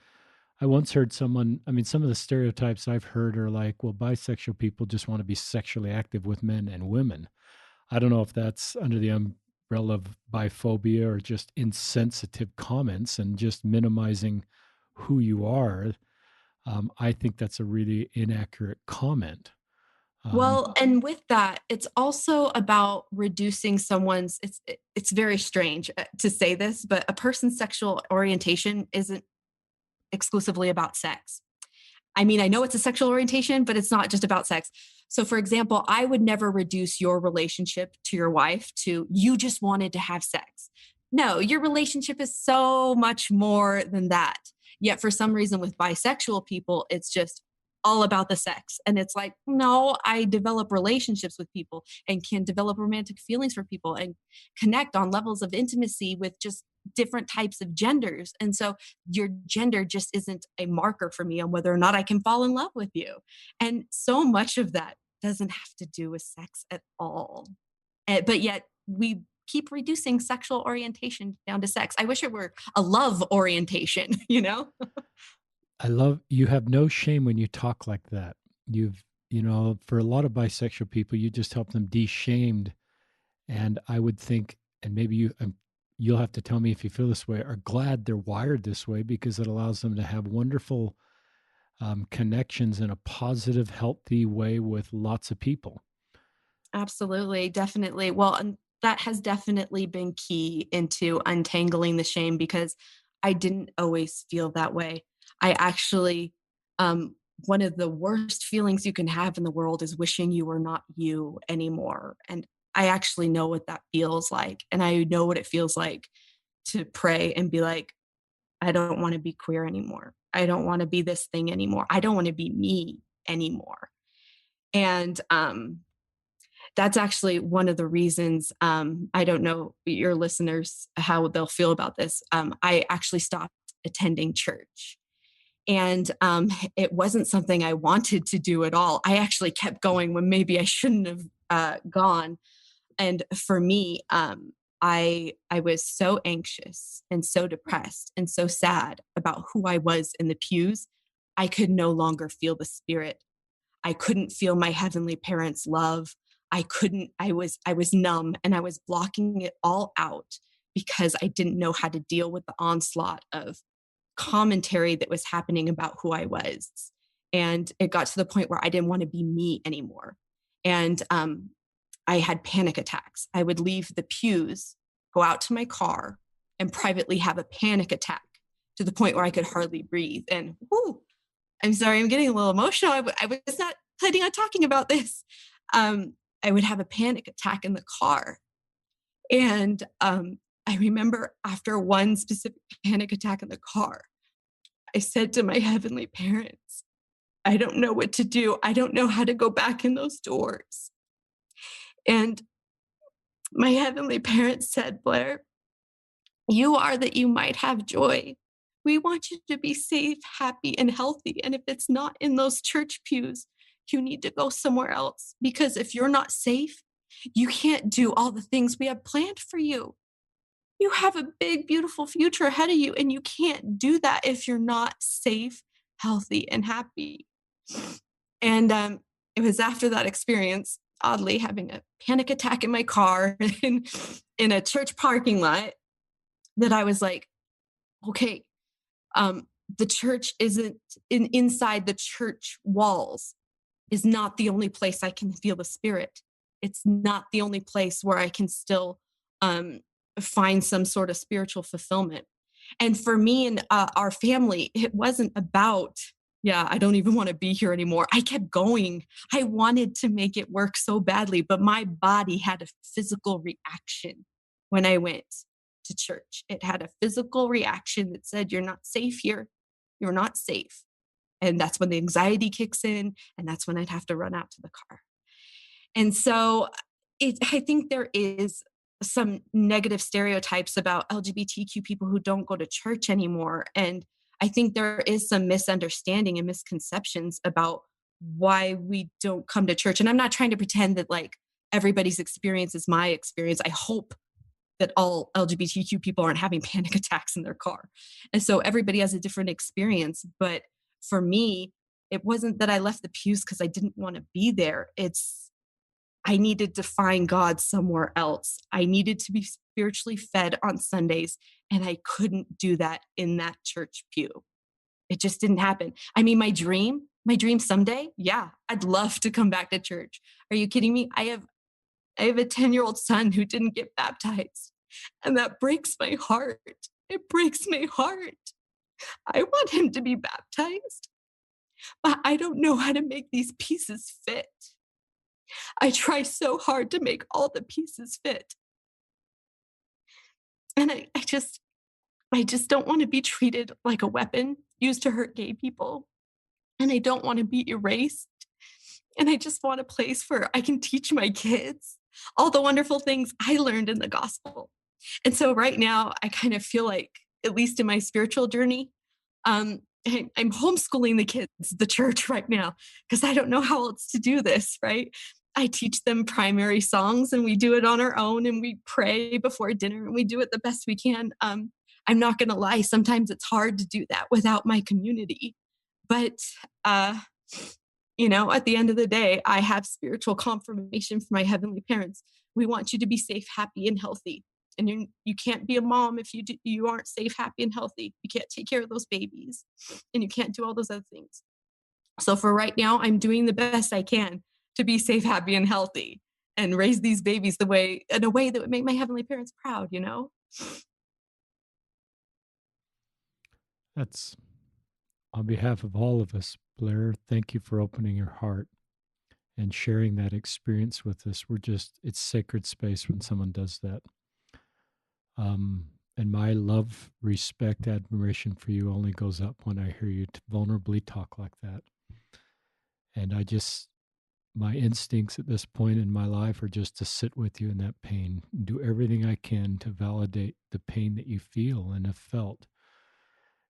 once heard someone, I mean, some of the stereotypes I've heard are like, well, bisexual people just want to be sexually active with men and women. I don't know if that's under the umbrella of biphobia or just insensitive comments and just minimizing who you are. I think that's a really inaccurate comment. Well, and with that, it's also about reducing someone's, it's very strange to say this, but a person's sexual orientation isn't exclusively about sex. I mean, I know it's a sexual orientation, but it's not just about sex. So for example, I would never reduce your relationship to your wife to you just wanted to have sex. No, your relationship is so much more than that. Yet for some reason with bisexual people, it's just all about the sex. And it's like, no, I develop relationships with people and can develop romantic feelings for people and connect on levels of intimacy with just different types of genders. And so your gender just isn't a marker for me on whether or not I can fall in love with you. And so much of that doesn't have to do with sex at all. But yet we keep reducing sexual orientation down to sex. I wish it were a love orientation, I love you have no shame when you talk like that. For a lot of bisexual people, you just help them de-shamed. And I would think, and maybe you'll have to tell me if you feel this way, are glad they're wired this way because it allows them to have wonderful connections in a positive, healthy way with lots of people. Absolutely, definitely. Well, and that has definitely been key into untangling the shame because I didn't always feel that way. I actually, one of the worst feelings you can have in the world is wishing you were not you anymore. And I actually know what that feels like. And I know what it feels like to pray and be like, I don't want to be queer anymore. I don't want to be this thing anymore. I don't want to be me anymore. And that's actually one of the reasons. I don't know your listeners how they'll feel about this. I actually stopped attending church. And it wasn't something I wanted to do at all. I actually kept going when maybe I shouldn't have gone. And for me, I was so anxious and so depressed and so sad about who I was in the pews. I could no longer feel the spirit. I couldn't feel my heavenly parents' love. I was numb, and I was blocking it all out because I didn't know how to deal with the onslaught of commentary that was happening about who I was. And it got to the point where I didn't want to be me anymore. And I had panic attacks. I would leave the pews, go out to my car, and privately have a panic attack to the point where I could hardly breathe. And whoo, I'm sorry, I'm getting a little emotional. I was not planning on talking about this. I would have a panic attack in the car. And I remember after one specific panic attack in the car, I said to my heavenly parents, I don't know what to do. I don't know how to go back in those doors. And my heavenly parents said, Blaire, you are that you might have joy. We want you to be safe, happy, and healthy. And if it's not in those church pews, you need to go somewhere else. Because if you're not safe, you can't do all the things we have planned for you. You have a big, beautiful future ahead of you, and you can't do that if you're not safe, healthy, and happy. And it was after that experience, oddly, having a panic attack in my car in a church parking lot, that I was like, okay, the church isn't inside the church walls is not the only place I can feel the spirit. It's not the only place where I can still find some sort of spiritual fulfillment. And for me and our family, it wasn't about, yeah, I don't even want to be here anymore. I kept going. I wanted to make it work so badly, but my body had a physical reaction when I went to church. It had a physical reaction that said, you're not safe here. You're not safe. And that's when the anxiety kicks in. And that's when I'd have to run out to the car. And so I think there is some negative stereotypes about LGBTQ people who don't go to church anymore. And I think there is some misunderstanding and misconceptions about why we don't come to church. And I'm not trying to pretend that like everybody's experience is my experience. I hope that all LGBTQ people aren't having panic attacks in their car. And so everybody has a different experience. But for me, it wasn't that I left the pews because I didn't want to be there. I needed to find God somewhere else. I needed to be spiritually fed on Sundays, and I couldn't do that in that church pew. It just didn't happen. I mean, my dream someday, yeah, I'd love to come back to church. Are you kidding me? I have a 10-year-old son who didn't get baptized, and that breaks my heart. It breaks my heart. I want him to be baptized, but I don't know how to make these pieces fit. I try so hard to make all the pieces fit. And I just don't want to be treated like a weapon used to hurt gay people. And I don't want to be erased. And I just want a place where I can teach my kids all the wonderful things I learned in the gospel. And so right now, I kind of feel like, at least in my spiritual journey, I'm homeschooling the kids, the church right now, because I don't know how else to do this, right? I teach them primary songs, and we do it on our own, and we pray before dinner, and we do it the best we can. I'm not going to lie. Sometimes it's hard to do that without my community. But, at the end of the day, I have spiritual confirmation from my heavenly parents. We want you to be safe, happy, and healthy. And you can't be a mom if you aren't safe, happy, and healthy. You can't take care of those babies, and you can't do all those other things. So for right now, I'm doing the best I can to be safe, happy, and healthy, and raise these babies in a way that would make my heavenly parents proud, That's on behalf of all of us, Blaire. Thank you for opening your heart. and sharing that experience with us. It's sacred space when someone does that. And my love, respect, admiration for you only goes up when I hear you vulnerably talk like that. And my instincts at this point in my life are just to sit with you in that pain, do everything I can to validate the pain that you feel and have felt.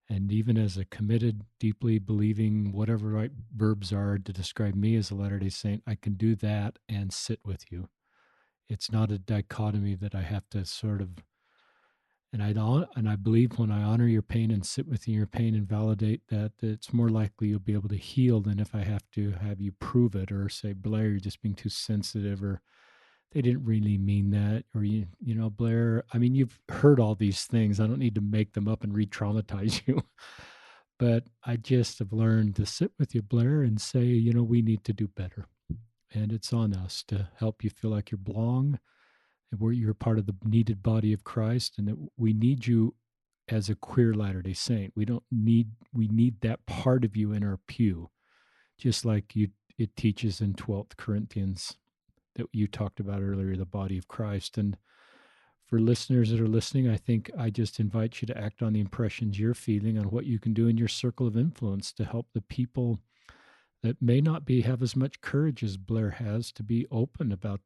And even as a committed, deeply believing, whatever right verbs are to describe me as a Latter-day Saint, I can do that and sit with you. It's not a dichotomy that I have to sort of, and I believe when I honor your pain and sit with your pain and validate that, it's more likely you'll be able to heal than if I have to have you prove it or say, Blaire, you're just being too sensitive, or they didn't really mean that, or you know, Blaire, I mean, you've heard all these things. I don't need to make them up and re-traumatize you. But I just have learned to sit with you, Blaire, and say, you know, we need to do better. And it's on us to help you feel like you belong and you're part of the needed body of Christ, and that we need you as a queer Latter-day Saint. We need that part of you in our pew, just like it teaches in 12th Corinthians that you talked about earlier, the body of Christ. And for listeners that are listening, I think I just invite you to act on the impressions you're feeling, on what you can do in your circle of influence to help the people that may not have as much courage as Blaire has to be open about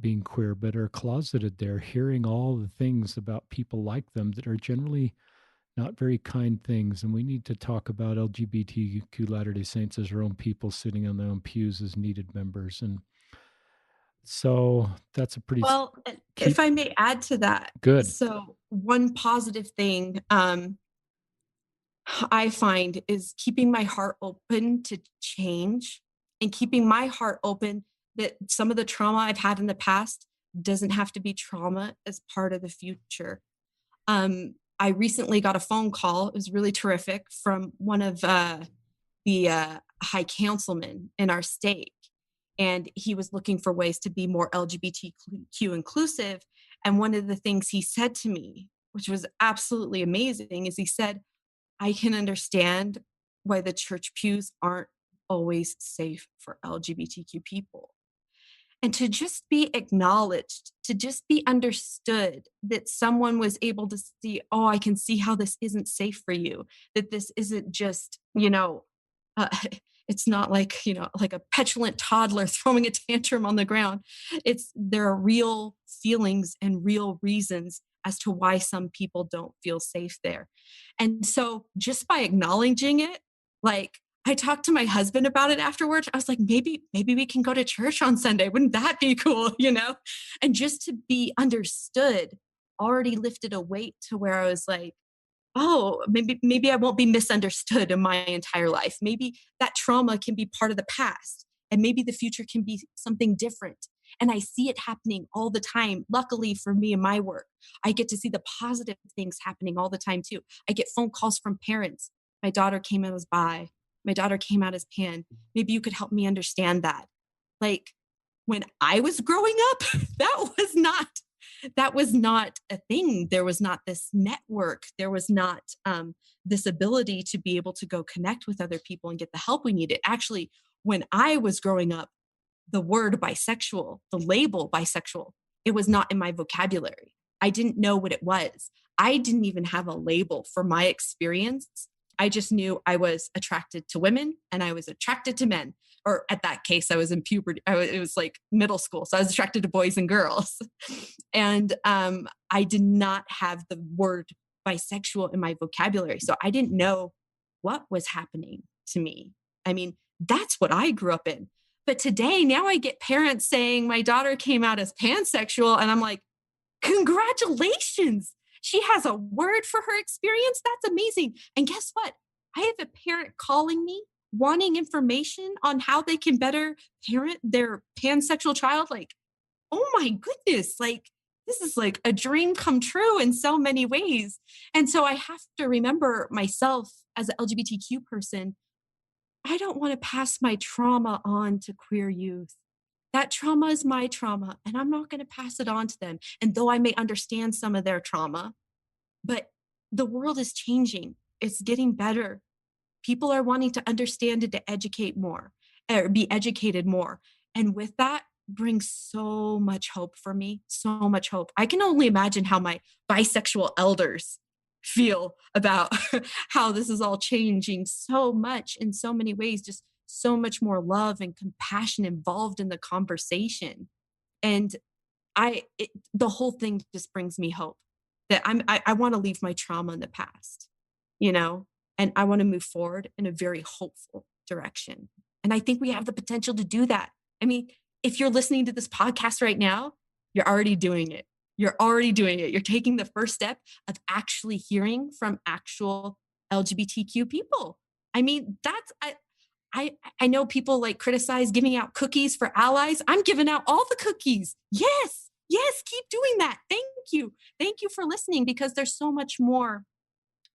being queer, but are closeted there, hearing all the things about people like them that are generally not very kind things. And we need to talk about LGBTQ Latter-day Saints as our own people sitting on their own pews as needed members. And so that's a pretty well. If I may add to that, good. So one positive thing I find is keeping my heart open to change and keeping my heart open that some of the trauma I've had in the past doesn't have to be trauma as part of the future. I recently got a phone call. It was really terrific from one of the high councilmen in our state. And he was looking for ways to be more LGBTQ inclusive. And one of the things he said to me, which was absolutely amazing, is he said, I can understand why the church pews aren't always safe for LGBTQ people. And to just be acknowledged, to just be understood that someone was able to see, oh, I can see how this isn't safe for you, that this isn't just, uh, it's not like, like a petulant toddler throwing a tantrum on the ground. There are real feelings and real reasons as to why some people don't feel safe there. And so just by acknowledging it, like, I talked to my husband about it afterwards. I was like, maybe we can go to church on Sunday. Wouldn't that be cool? And just to be understood already lifted a weight to where I was like, oh, maybe I won't be misunderstood in my entire life. Maybe that trauma can be part of the past, and maybe the future can be something different. And I see it happening all the time. Luckily for me and my work, I get to see the positive things happening all the time too. I get phone calls from parents. My daughter came out as bi. My daughter came out as pan. Maybe you could help me understand that. Like, when I was growing up, that was not a thing. There was not this network. There was not this ability to be able to go connect with other people and get the help we needed. Actually, when I was growing up, the word bisexual, the label bisexual, it was not in my vocabulary. I didn't know what it was. I didn't even have a label for my experience. I just knew I was attracted to women and I was attracted to men. Or at that case, I was in puberty. It was like middle school. So I was attracted to boys and girls. And I did not have the word bisexual in my vocabulary. So I didn't know what was happening to me. I mean, that's what I grew up in. But today, now I get parents saying my daughter came out as pansexual. And I'm like, congratulations. She has a word for her experience. That's amazing. And guess what? I have a parent calling me wanting information on how they can better parent their pansexual child. Like, oh my goodness, like, this is like a dream come true in so many ways. And so I have to remember myself as an LGBTQ person, I don't want to pass my trauma on to queer youth. That trauma is my trauma, and I'm not going to pass it on to them. And though I may understand some of their trauma, but the world is changing. It's getting better. People are wanting to understand and to educate more. or be educated more. And with that brings so much hope for me, so much hope. I can only imagine how my bisexual elders feel about how this is all changing so much in so many ways, just so much more love and compassion involved in the conversation. And the whole thing just brings me hope that I want to leave my trauma in the past, you know, and I want to move forward in a very hopeful direction. And I think we have the potential to do that. I mean, if you're listening to this podcast right now, you're already doing it. You're already doing it. You're taking the first step of actually hearing from actual LGBTQ people. I mean, I know people like criticize giving out cookies for allies. I'm giving out all the cookies. Yes, yes, keep doing that. Thank you. Thank you for listening, because there's so much more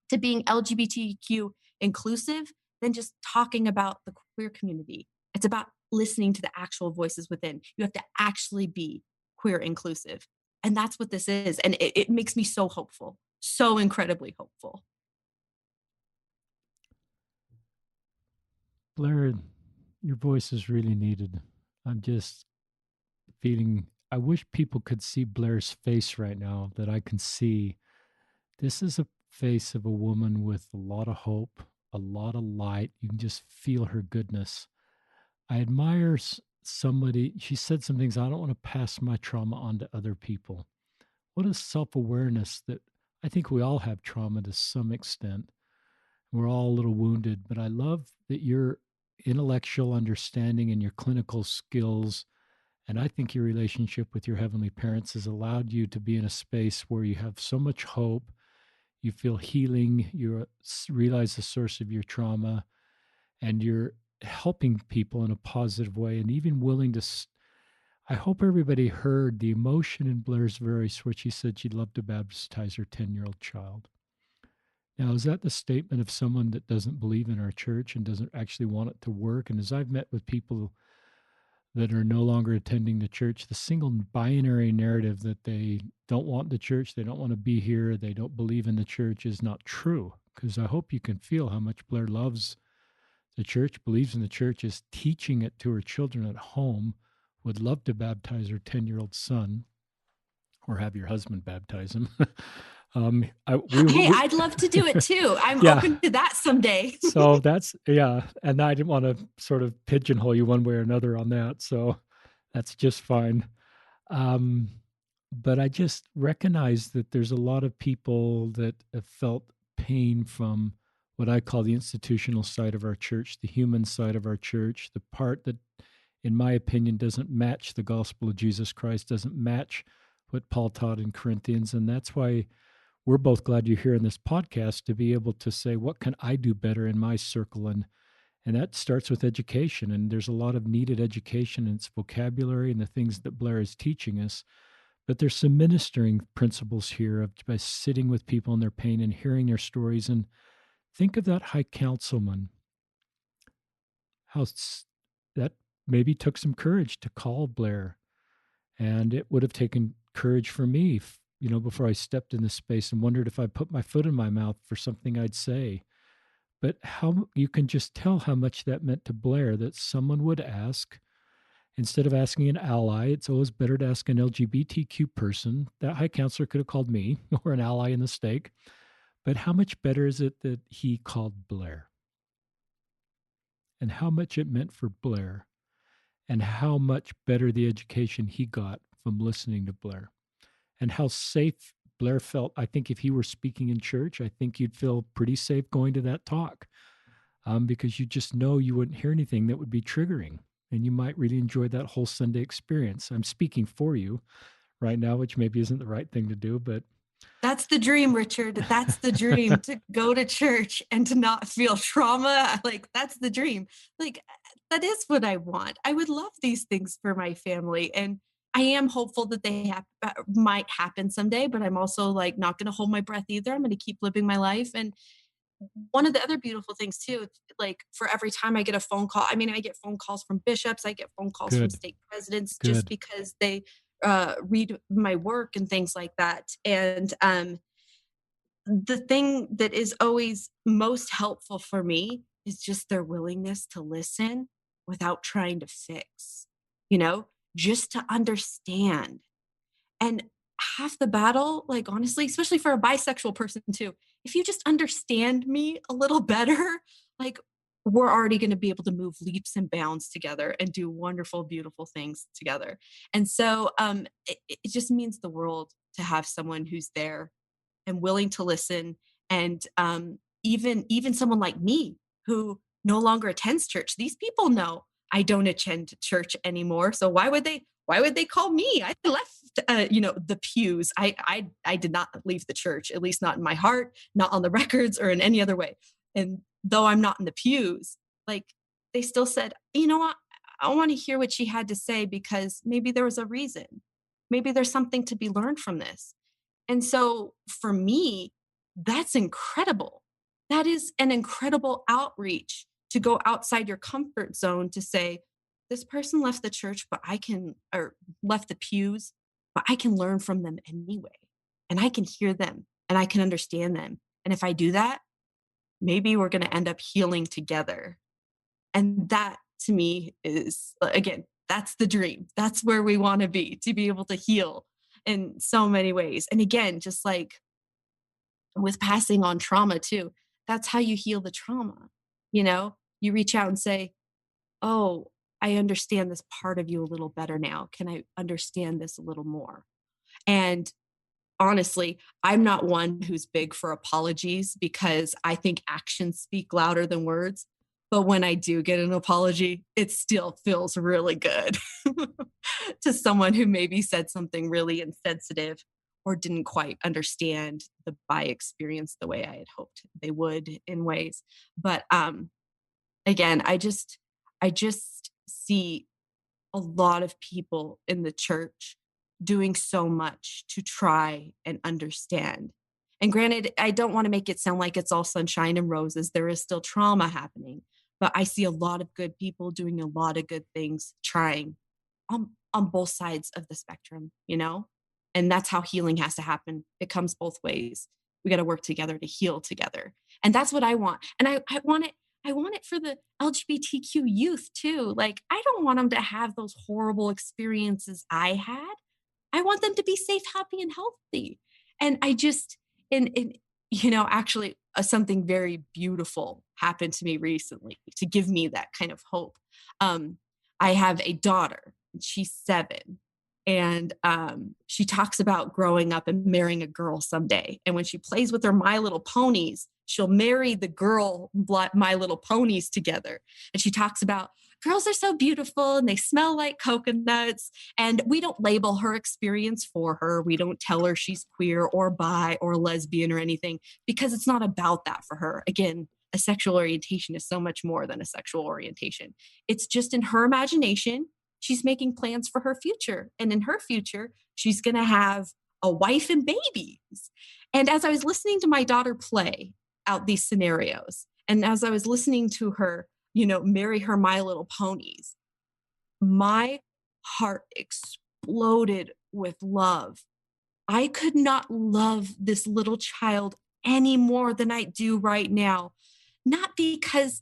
to being LGBTQ inclusive than just talking about the queer community. It's about listening to the actual voices within. You have to actually be queer inclusive. And that's what this is. And it makes me so hopeful, so incredibly hopeful. Blaire, your voice is really needed. I'm just feeling, I wish people could see Blaire's face right now, that I can see. This is a face of a woman with a lot of hope, a lot of light. You can just feel her goodness. I admire somebody. She said some things. I don't want to pass my trauma on to other people. What a self awareness that I think we all have trauma to some extent. We're all a little wounded, but I love that your intellectual understanding and your clinical skills, and I think your relationship with your heavenly parents has allowed you to be in a space where you have so much hope. You feel healing. You realize the source of your trauma, and you're helping people in a positive way, and even willing to. I hope everybody heard the emotion in Blaire's voice where she said she'd love to baptize her 10-year-old child. Now, is that the statement of someone that doesn't believe in our church and doesn't actually want it to work? And as I've met with people that are no longer attending the church, the single binary narrative that they don't want the church, they don't want to be here, they don't believe in the church is not true. Because I hope you can feel how much Blaire loves the church, believes in the church, is teaching it to her children at home, would love to baptize her 10-year-old son or have your husband baptize him. Hey, I'd love to do it too. I'm yeah. open to that someday. So that's, yeah. And I didn't want to sort of pigeonhole you one way or another on that. So that's just fine. But I just recognize that there's a lot of people that have felt pain from what I call the institutional side of our church, the human side of our church, the part that, in my opinion, doesn't match the gospel of Jesus Christ, doesn't match what Paul taught in Corinthians. And that's why we're both glad you're here in this podcast to be able to say, what can I do better in my circle? And that starts with education. And there's a lot of needed education in its vocabulary and the things that Blaire is teaching us. But there's some ministering principles here of by sitting with people in their pain and hearing their stories. And think of that high councilman, how that maybe took some courage to call Blaire. And it would have taken courage for me, before I stepped in this space and wondered if I put my foot in my mouth for something I'd say. But how you can just tell how much that meant to Blaire, that someone would ask, instead of asking an ally, it's always better to ask an LGBTQ person. That high counselor could have called me or an ally in the stake. But how much better is it that he called Blaire? And how much it meant for Blaire, and how much better the education he got from listening to Blaire, and how safe Blaire felt. I think if he were speaking in church, I think you'd feel pretty safe going to that talk, because you just know you wouldn't hear anything that would be triggering, and you might really enjoy that whole Sunday experience. I'm speaking for you right now, which maybe isn't the right thing to do, but that's the dream, Richard. That's the dream, to go to church and to not feel trauma. Like, that's the dream. Like, that is what I want. I would love these things for my family. And I am hopeful that they might happen someday, but I'm also like not going to hold my breath either. I'm going to keep living my life. And one of the other beautiful things too, like for every time I get a phone call, I mean, I get phone calls from bishops, I get phone calls from state presidents, just because they read my work and things like that. And the thing that is always most helpful for me is just their willingness to listen without trying to fix, you know, just to understand. And half the battle, like honestly, especially for a bisexual person too, if you just understand me a little better, like we're already going to be able to move leaps and bounds together and do wonderful, beautiful things together. And so it just means the world to have someone who's there and willing to listen. And even someone like me who no longer attends church, these people know I don't attend church anymore. So why would they call me? I left, the pews. I did not leave the church, at least not in my heart, not on the records or in any other way. And though I'm not in the pews, like they still said, you know what? I want to hear what she had to say because maybe there was a reason. Maybe there's something to be learned from this. And so for me, that's incredible. That is an incredible outreach to go outside your comfort zone to say, this person left the church, or left the pews, but I can learn from them anyway. And I can hear them and I can understand them. And if I do that, maybe we're going to end up healing together. And that to me is, again, that's the dream. That's where we want to be able to heal in so many ways. And again, just like with passing on trauma too, that's how you heal the trauma. You know, you reach out and say, oh, I understand this part of you a little better now. Can I understand this a little more? And honestly, I'm not one who's big for apologies because I think actions speak louder than words. But when I do get an apology, it still feels really good to someone who maybe said something really insensitive or didn't quite understand the bi experience the way I had hoped they would in ways. But again, I just see a lot of people in the church doing so much to try and understand. And granted, I don't want to make it sound like it's all sunshine and roses. There is still trauma happening, but I see a lot of good people doing a lot of good things, trying on both sides of the spectrum, you know? And that's how healing has to happen. It comes both ways. We got to work together to heal together. And that's what I want. And I want it. I want it for the LGBTQ youth too. Like, I don't want them to have those horrible experiences I had. I want them to be safe, happy, and healthy. And I just, and actually, something very beautiful happened to me recently to give me that kind of hope. I have a daughter, and she's 7. And she talks about growing up and marrying a girl someday. And when she plays with her My Little Ponies, she'll marry the girl My Little Ponies together. And she talks about girls are so beautiful and they smell like coconuts. And we don't label her experience for her. We don't tell her she's queer or bi or lesbian or anything because it's not about that for her. Again, a sexual orientation is so much more than a sexual orientation. It's just in her imagination. She's making plans for her future. And in her future, she's going to have a wife and babies. And as I was listening to my daughter play out these scenarios, and as I was listening to her, marry her My Little Ponies, my heart exploded with love. I could not love this little child any more than I do right now. Not because,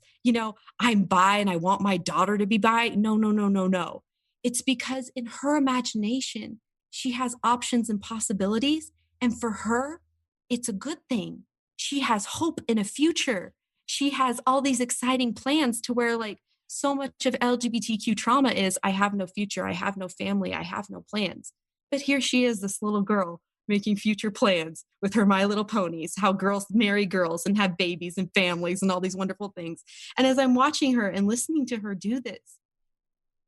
I'm bi and I want my daughter to be bi. No, no, no, no, no. It's because in her imagination, she has options and possibilities. And for her, it's a good thing. She has hope in a future. She has all these exciting plans to where, like, so much of LGBTQ trauma is I have no future, I have no family, I have no plans. But here she is, this little girl making future plans with her My Little Ponies, how girls marry girls and have babies and families and all these wonderful things. And as I'm watching her and listening to her do this,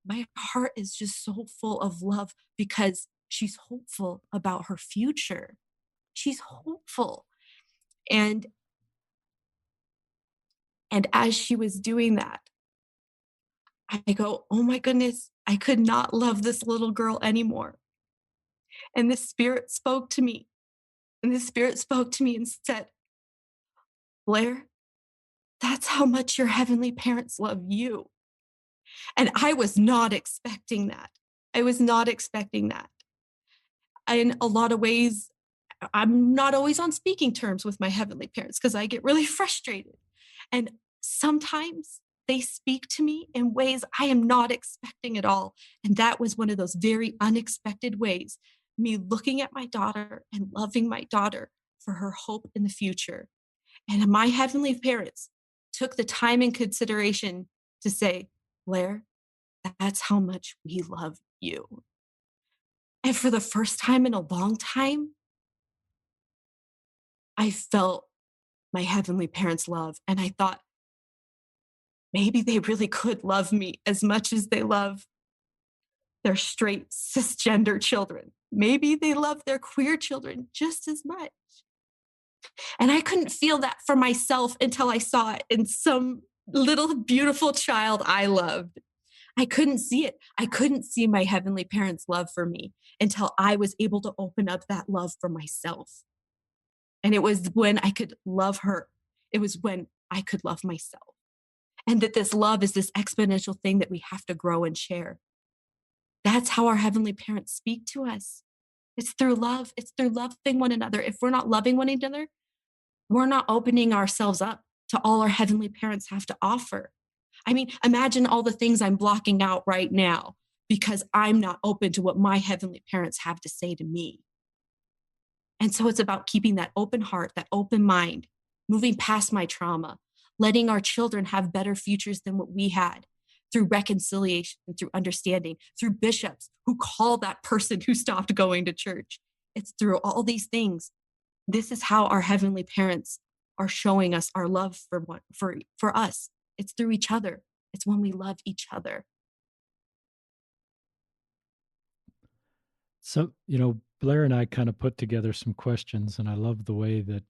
my heart is just so full of love because she's hopeful about her future. She's hopeful. And as she was doing that, I go, oh my goodness, I could not love this little girl anymore. And the Spirit spoke to me. And the Spirit spoke to me and said, Blaire, that's how much your heavenly parents love you. And I was not expecting that. I was not expecting that. In a lot of ways, I'm not always on speaking terms with my heavenly parents because I get really frustrated. And sometimes they speak to me in ways I am not expecting at all. And that was one of those very unexpected ways, me looking at my daughter and loving my daughter for her hope in the future. And my heavenly parents took the time and consideration to say, Blaire, that's how much we love you. And for the first time in a long time, I felt my heavenly parents' love. And I thought, maybe they really could love me as much as they love their straight cisgender children. Maybe they love their queer children just as much. And I couldn't feel that for myself until I saw it in some little beautiful child I loved. I couldn't see it. I couldn't see my heavenly parents' love for me until I was able to open up that love for myself. And it was when I could love her. It was when I could love myself. And that this love is this exponential thing that we have to grow and share. That's how our heavenly parents speak to us. It's through love. It's through loving one another. If we're not loving one another, we're not opening ourselves up to all our heavenly parents have to offer. I mean, imagine all the things I'm blocking out right now because I'm not open to what my heavenly parents have to say to me. And so it's about keeping that open heart, that open mind, moving past my trauma, letting our children have better futures than what we had through reconciliation, through understanding, through bishops who call that person who stopped going to church. It's through all these things. This is how our heavenly parents are showing us our love for us. It's through each other. It's when we love each other. So, Blaire and I kind of put together some questions, and I love the way that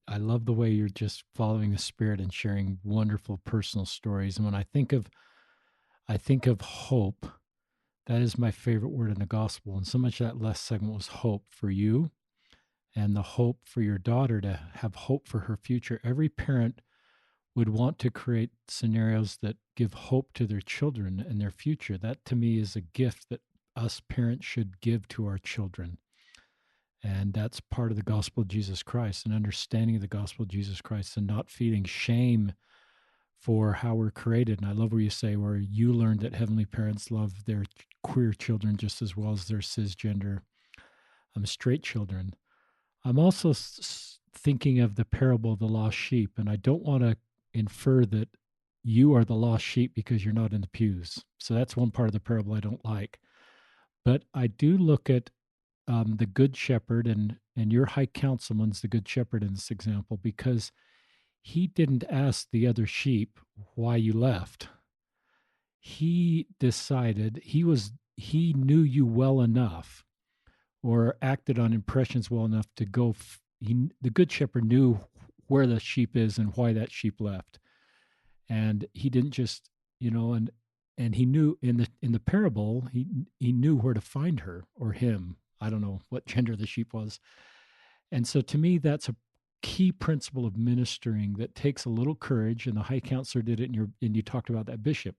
I love the way you're just following the Spirit and sharing wonderful personal stories. And when I think of hope, that is my favorite word in the gospel. And so much of that last segment was hope for you and the hope for your daughter to have hope for her future. Every parent would want to create scenarios that give hope to their children and their future. That to me is a gift that us parents should give to our children. And that's part of the gospel of Jesus Christ, and understanding of the gospel of Jesus Christ, and not feeling shame for how we're created. And I love where you say where you learned that heavenly parents love their queer children just as well as their cisgender straight children. I'm also thinking of the parable of the lost sheep, and I don't want to infer that you are the lost sheep because you're not in the pews. So that's one part of the parable I don't like. But I do look at the good shepherd, and your high councilman's the good shepherd in this example, because he didn't ask the other sheep why you left. He decided he knew you well enough, or acted on impressions well enough to go. The good shepherd knew where the sheep is and why that sheep left, and he didn't just and he knew in the parable he knew where to find her or him. I don't know what gender the sheep was. And so to me, that's a key principle of ministering that takes a little courage. And the high counselor did it, and you talked about that bishop,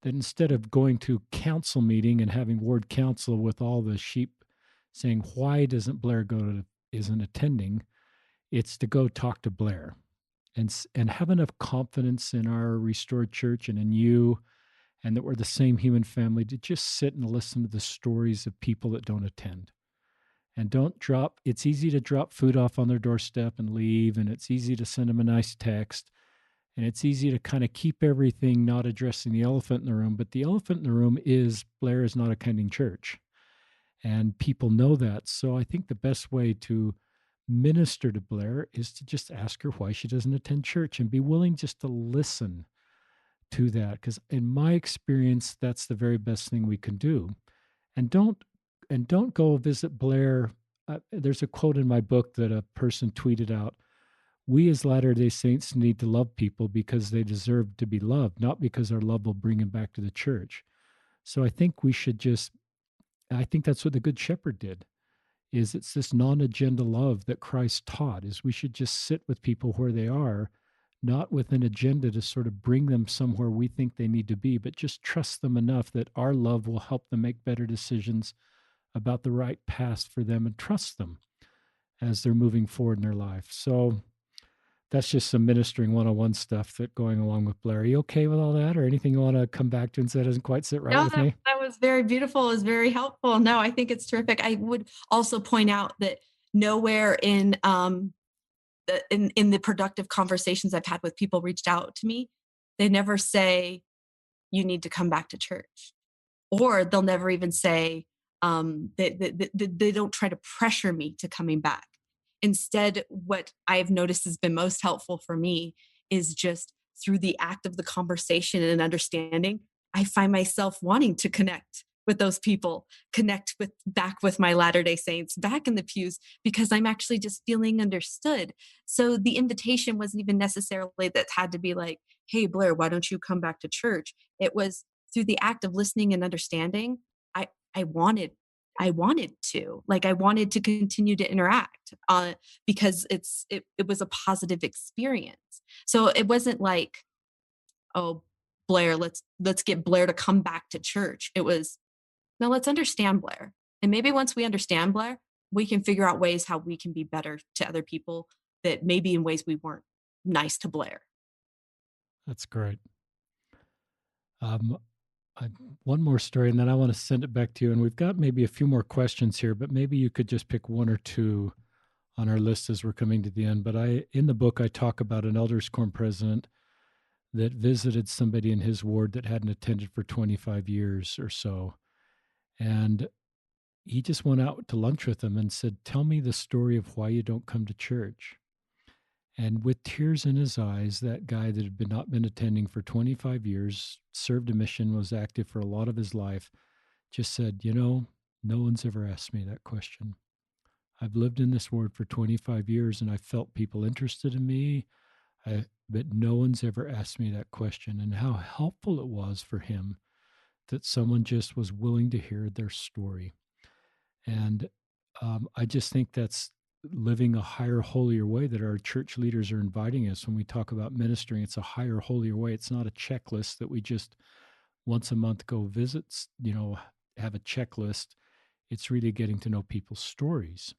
that instead of going to council meeting and having ward council with all the sheep saying, why doesn't Blaire isn't attending? It's to go talk to Blaire and have enough confidence in our restored church and in you, and that we're the same human family, to just sit and listen to the stories of people that don't attend. And it's easy to drop food off on their doorstep and leave, and it's easy to send them a nice text, and it's easy to kind of keep everything, not addressing the elephant in the room. But the elephant in the room is Blaire is not attending church, and people know that. So I think the best way to minister to Blaire is to just ask her why she doesn't attend church, and be willing just to listen to that, because in my experience, that's the very best thing we can do. And don't go visit Blaire. There's a quote in my book that a person tweeted out: we as Latter-day Saints need to love people because they deserve to be loved, not because our love will bring them back to the church. So I think I think that's what the Good Shepherd did, is it's this non-agenda love that Christ taught, is we should just sit with people where they are, not with an agenda to sort of bring them somewhere we think they need to be, but just trust them enough that our love will help them make better decisions about the right path for them, and trust them as they're moving forward in their life. So that's just some ministering one-on-one stuff that going along with Blaire. Are you okay with all that, or anything you want to come back to and say doesn't quite sit right No, with me? that was very beautiful. It was very helpful. No, I think it's terrific. I would also point out that nowhere in the productive conversations I've had with people reached out to me, they never say you need to come back to church, or they'll never even say they don't try to pressure me to coming back. Instead, what I've noticed has been most helpful for me is just through the act of the conversation and understanding, I find myself wanting to connect with those people, connect with back with my Latter-day Saints back in the pews, because I'm actually just feeling understood. So the invitation wasn't even necessarily that had to be like, hey, Blaire, why don't you come back to church? It was through the act of listening and understanding. I, I wanted I wanted to. Like I wanted to continue to interact because it was a positive experience. So it wasn't like, oh, Blaire, let's get Blaire to come back to church. It was, no, let's understand Blaire. And maybe once we understand Blaire, we can figure out ways how we can be better to other people that maybe in ways we weren't nice to Blaire. That's great. Um, I, one more story, and then I want to send it back to you. And we've got maybe a few more questions here, but maybe you could just pick one or two on our list as we're coming to the end. But in the book, I talk about an elders quorum president that visited somebody in his ward that hadn't attended for 25 years or so. And he just went out to lunch with them and said, tell me the story of why you don't come to church. And with tears in his eyes, that guy that had not been attending for 25 years, served a mission, was active for a lot of his life, just said, no one's ever asked me that question. I've lived in this ward for 25 years and I felt people interested in me, but no one's ever asked me that question. And how helpful it was for him that someone just was willing to hear their story. And I just think that's living a higher, holier way that our church leaders are inviting us. When we talk about ministering, it's a higher, holier way. It's not a checklist that we just once a month go visit, have a checklist. It's really getting to know people's stories.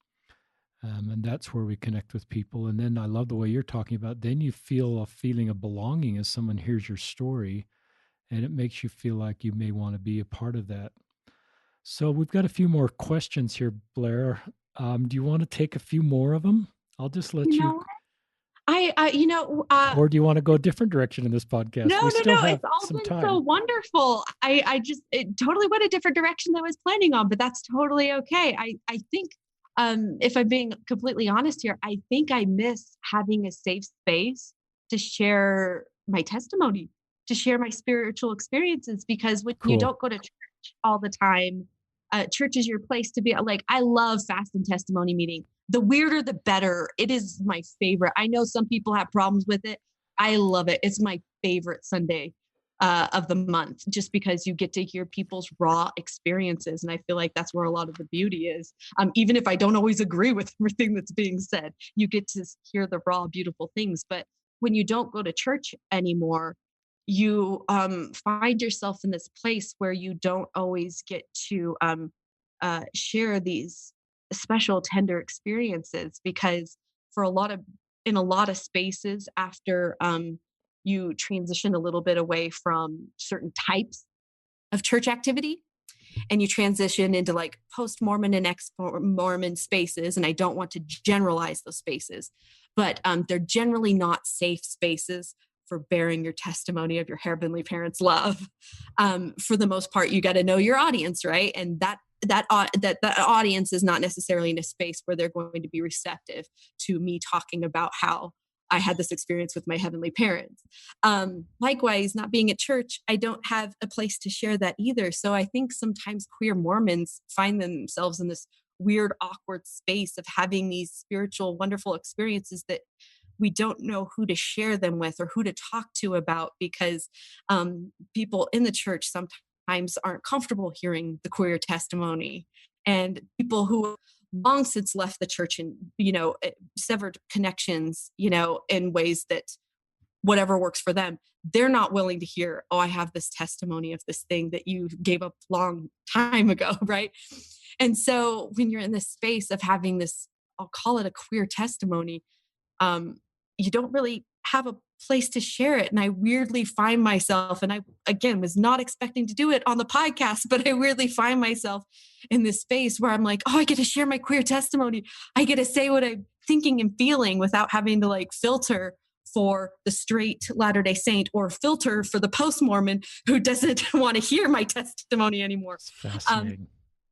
And that's where we connect with people. And then I love the way you're talking about, then you feel a feeling of belonging as someone hears your story, and it makes you feel like you may want to be a part of that. So we've got a few more questions here, Blaire. Do you want to take a few more of them? I'll just let you. Or do you want to go a different direction in this podcast? No. It's all been so wonderful. I just totally went a different direction than I was planning on, but that's totally okay. I think, if I'm being completely honest here, I think I miss having a safe space to share my testimony, to share my spiritual experiences, because when you don't go to church all the time, church is your place to be. Like, I love fast and testimony meeting. The weirder, the better. It is my favorite. I know some people have problems with it. I love it. It's my favorite Sunday of the month, just because you get to hear people's raw experiences. And I feel like that's where a lot of the beauty is. Even if I don't always agree with everything that's being said, you get to hear the raw, beautiful things. But when you don't go to church anymore, you find yourself in this place where you don't always get to share these special, tender experiences, because in a lot of spaces, after you transition a little bit away from certain types of church activity, and you transition into like post-Mormon and ex-Mormon spaces, and I don't want to generalize those spaces, but they're generally not safe spaces for bearing your testimony of your heavenly parents' love. For the most part, you got to know your audience, right? And that audience is not necessarily in a space where they're going to be receptive to me talking about how I had this experience with my heavenly parents. Likewise, not being at church, I don't have a place to share that either. So I think sometimes queer Mormons find themselves in this weird, awkward space of having these spiritual, wonderful experiences that we don't know who to share them with or who to talk to about, because people in the church sometimes aren't comfortable hearing the queer testimony, and people who long since left the church and severed connections in ways that whatever works for them, they're not willing to hear, oh, I have this testimony of this thing that you gave up long time ago, right? And so when you're in this space of having this, I'll call it a queer testimony, you don't really have a place to share it. And I weirdly find myself, and I, again, was not expecting to do it on the podcast, but I weirdly find myself in this space where I'm like, oh, I get to share my queer testimony. I get to say what I'm thinking and feeling without having to like filter for the straight Latter-day Saint or filter for the post-Mormon who doesn't want to hear my testimony anymore. It's fascinating.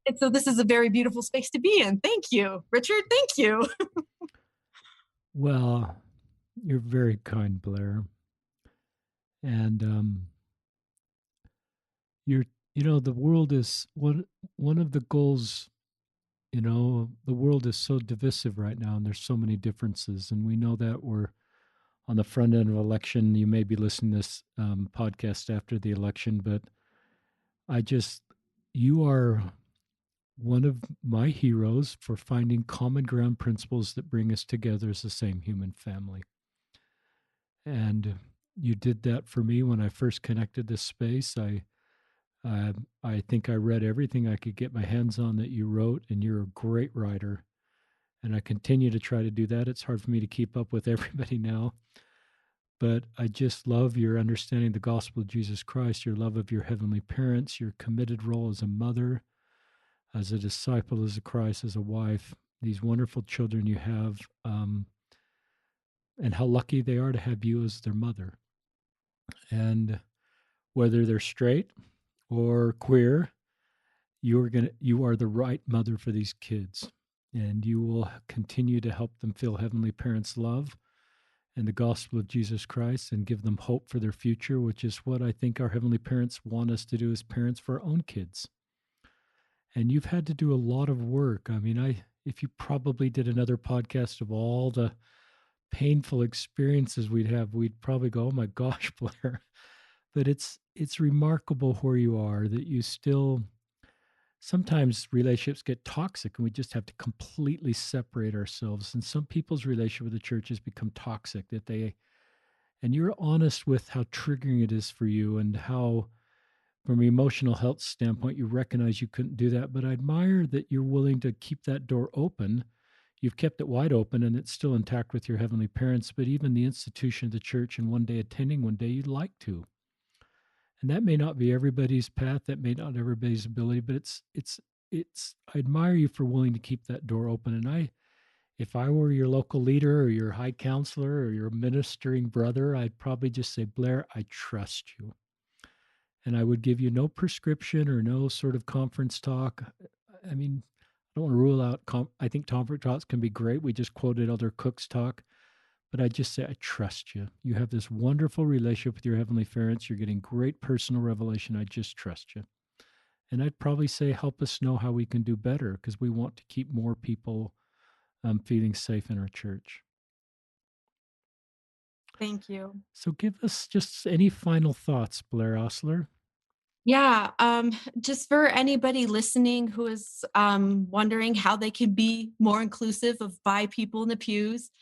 And so this is a very beautiful space to be in. Thank you, Richard. Thank you. Well, you're very kind, Blaire. And the world is one of the goals. The world is so divisive right now, and there's so many differences, and we know that we're on the front end of election. You may be listening to this podcast after the election, but you are one of my heroes for finding common ground principles that bring us together as the same human family. And you did that for me when I first connected this space. I think I read everything I could get my hands on that you wrote, and you're a great writer. And I continue to try to do that. It's hard for me to keep up with everybody now. But I just love your understanding of the gospel of Jesus Christ, your love of your heavenly parents, your committed role as a mother, as a disciple, as a Christ, as a wife, these wonderful children you have, and how lucky they are to have you as their mother. And whether they're straight or queer, you are the right mother for these kids, and you will continue to help them feel heavenly parents' love and the gospel of Jesus Christ, and give them hope for their future, which is what I think our heavenly parents want us to do as parents for our own kids. And you've had to do a lot of work. I mean, if you probably did another podcast of all the painful experiences we'd have, we'd probably go, oh my gosh, Blaire. But it's remarkable where you are, that you still, sometimes relationships get toxic and we just have to completely separate ourselves. And some people's relationship with the church has become toxic, and you're honest with how triggering it is for you, and how, from an emotional health standpoint, you recognize you couldn't do that. But I admire that you're willing to keep that door open. You've kept it wide open, and it's still intact with your heavenly parents, but even the institution of the church, and one day attending, one day you'd like to. And that may not be everybody's path, that may not everybody's ability, but I admire you for willing to keep that door open. And if I were your local leader or your high counselor or your ministering brother, I'd probably just say, Blaire, I trust you. And I would give you no prescription or no sort of conference talk. I mean, I don't want to rule out, I think conference talks can be great. We just quoted Elder Cook's talk. But I just say, I trust you. You have this wonderful relationship with your heavenly parents. You're getting great personal revelation. I just trust you. And I'd probably say, help us know how we can do better, because we want to keep more people feeling safe in our church. Thank you. So give us just any final thoughts, Blaire Ostler. Yeah, just for anybody listening who is wondering how they can be more inclusive of bi people in the pews,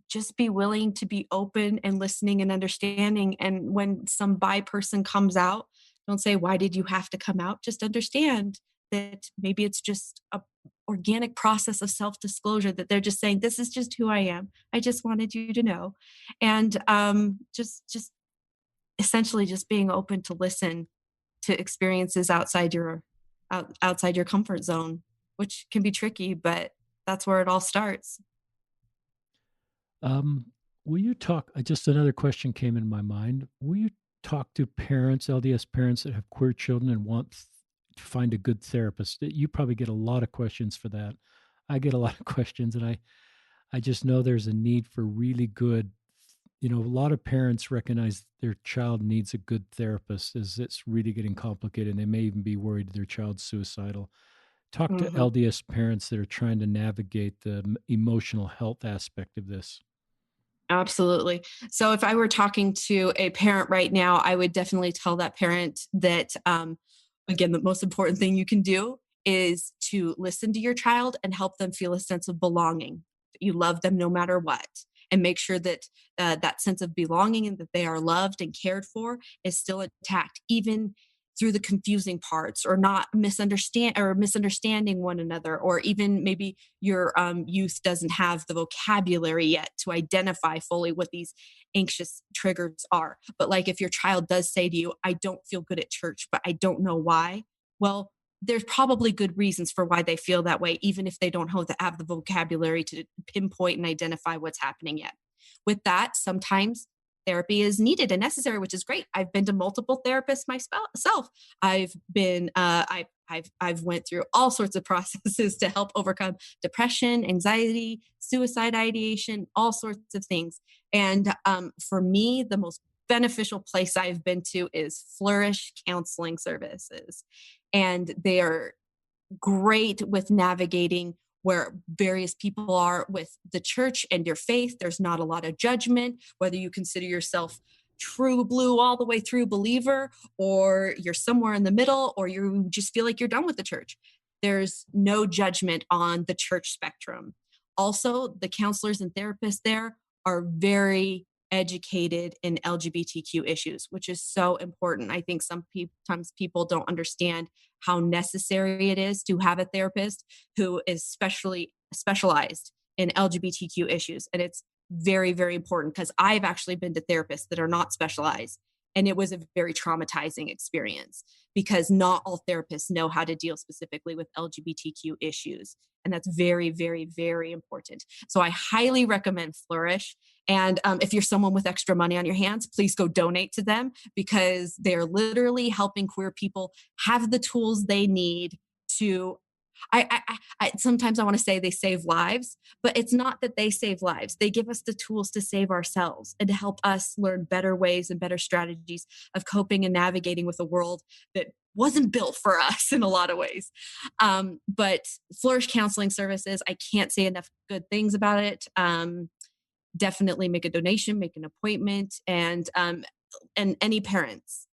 just be willing to be open and listening and understanding. And when some bi person comes out, don't say, why did you have to come out? Just understand that maybe it's just a organic process of self-disclosure, that they're just saying, this is just who I am. I just wanted you to know. And just essentially just being open to listen to experiences outside your comfort zone, which can be tricky, but that's where it all starts. Will you talk, just another question came in my mind. Will you talk to parents, LDS parents that have queer children and want to find a good therapist? You probably get a lot of questions for that. I get a lot of questions, and I just know there's a need for really good, a lot of parents recognize their child needs a good therapist as it's really getting complicated. They may even be worried their child's suicidal. Talk to LDS parents that are trying to navigate the emotional health aspect of this. Absolutely. So if I were talking to a parent right now, I would definitely tell that parent that, again, the most important thing you can do is to listen to your child and help them feel a sense of belonging. You love them no matter what, and make sure that that sense of belonging and that they are loved and cared for is still intact, even through the confusing parts, or not misunderstanding one another, or even maybe your youth doesn't have the vocabulary yet to identify fully what these anxious triggers are. But like if your child does say to you, I don't feel good at church, but I don't know why. Well, there's probably good reasons for why they feel that way, even if they don't have the vocabulary to pinpoint and identify what's happening yet. With that, sometimes therapy is needed and necessary, which is great. I've been to multiple therapists myself. I've went through all sorts of processes to help overcome depression, anxiety, suicide ideation, all sorts of things. And for me, the most beneficial place I've been to is Flourish Counseling Services. And they are great with navigating where various people are with the church and your faith. There's not a lot of judgment, whether you consider yourself true blue all the way through believer, or you're somewhere in the middle, or you just feel like you're done with the church. There's no judgment on the church spectrum. Also, the counselors and therapists there are very educated in LGBTQ issues, which is so important. I think sometimes people don't understand how necessary it is to have a therapist who is specialized in LGBTQ issues. And it's very, very important, because I've actually been to therapists that are not specialized. And it was a very traumatizing experience, because not all therapists know how to deal specifically with LGBTQ issues. And that's very, very, very important. So I highly recommend Flourish. And if you're someone with extra money on your hands, please go donate to them, because they're literally helping queer people have the tools they need to. Sometimes I want to say they save lives, but it's not that they save lives. They give us the tools to save ourselves and to help us learn better ways and better strategies of coping and navigating with a world that wasn't built for us in a lot of ways. But Flourish Counseling Services, I can't say enough good things about it. Definitely make a donation, make an appointment, and any parents,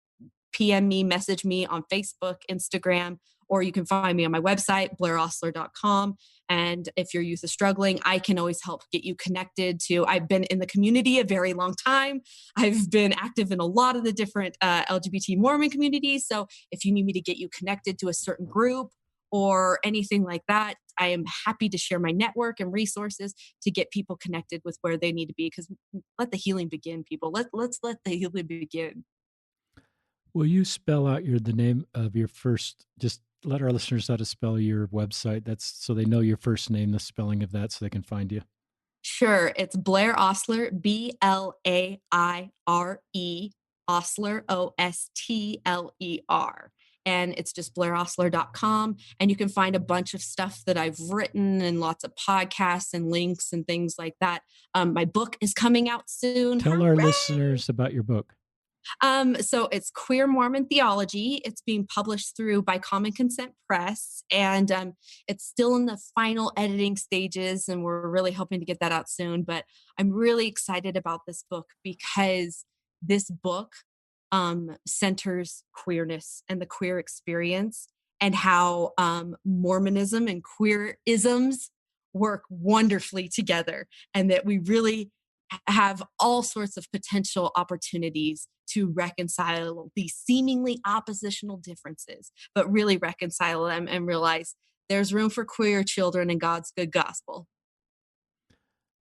PM me, message me on Facebook, Instagram, or you can find me on my website, blaireostler.com. And if your youth is struggling, I can always help get you connected to. I've been in the community a very long time. I've been active in a lot of the different LGBT Mormon communities. So if you need me to get you connected to a certain group or anything like that, I am happy to share my network and resources to get people connected with where they need to be. Because let the healing begin, people. Let's let the healing begin. Will you spell out the name of your first, just let our listeners know how to spell your website. That's so they know your first name, the spelling of that, so they can find you. Sure. It's Blaire Ostler, Blaire, Ostler, Ostler. And it's just blaireostler.com. And you can find a bunch of stuff that I've written and lots of podcasts and links and things like that. My book is coming out soon. Tell our listeners about your book. So it's Queer Mormon Theology. It's being published through By Common Consent Press, and it's still in the final editing stages, and we're really hoping to get that out soon. But I'm really excited about this book, because this book centers queerness and the queer experience, and how Mormonism and queerisms work wonderfully together, and that we really have all sorts of potential opportunities to reconcile these seemingly oppositional differences, but really reconcile them and realize there's room for queer children in God's good gospel.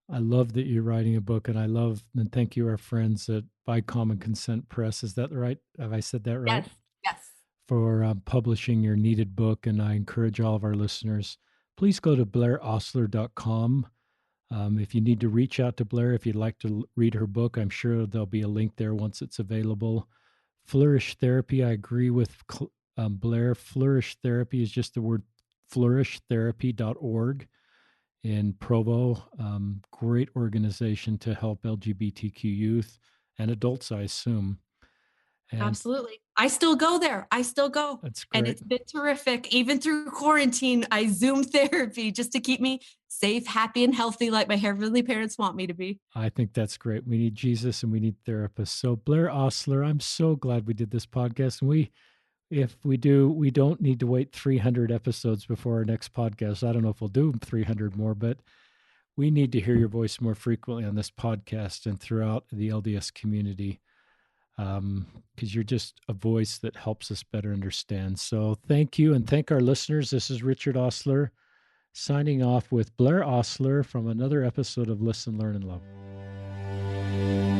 I love that you're writing a book, and I love and thank you, our friends at By Common Consent Press. Is that right? Have I said that right? Yes. Yes. For publishing your needed book, and I encourage all of our listeners, please go to blaireostler.com. If you need to reach out to Blaire, if you'd like to read her book, I'm sure there'll be a link there once it's available. Flourish Therapy, I agree with Blaire. Flourish Therapy is just the word flourishtherapy.org in Provo. Great organization to help LGBTQ youth and adults, I assume. And absolutely. I still go there. I still go. That's great. And it's been terrific. Even through quarantine, I Zoom therapy just to keep me safe, happy, and healthy like my heavenly parents want me to be. I think that's great. We need Jesus and we need therapists. So Blaire Ostler, I'm so glad we did this podcast. And if we do, we don't need to wait 300 episodes before our next podcast. I don't know if we'll do 300 more, but we need to hear your voice more frequently on this podcast and throughout the LDS community. because you're just a voice that helps us better understand. So thank you, and thank our listeners. This is Richard Ostler signing off with Blaire Ostler from another episode of Listen, Learn, and Love.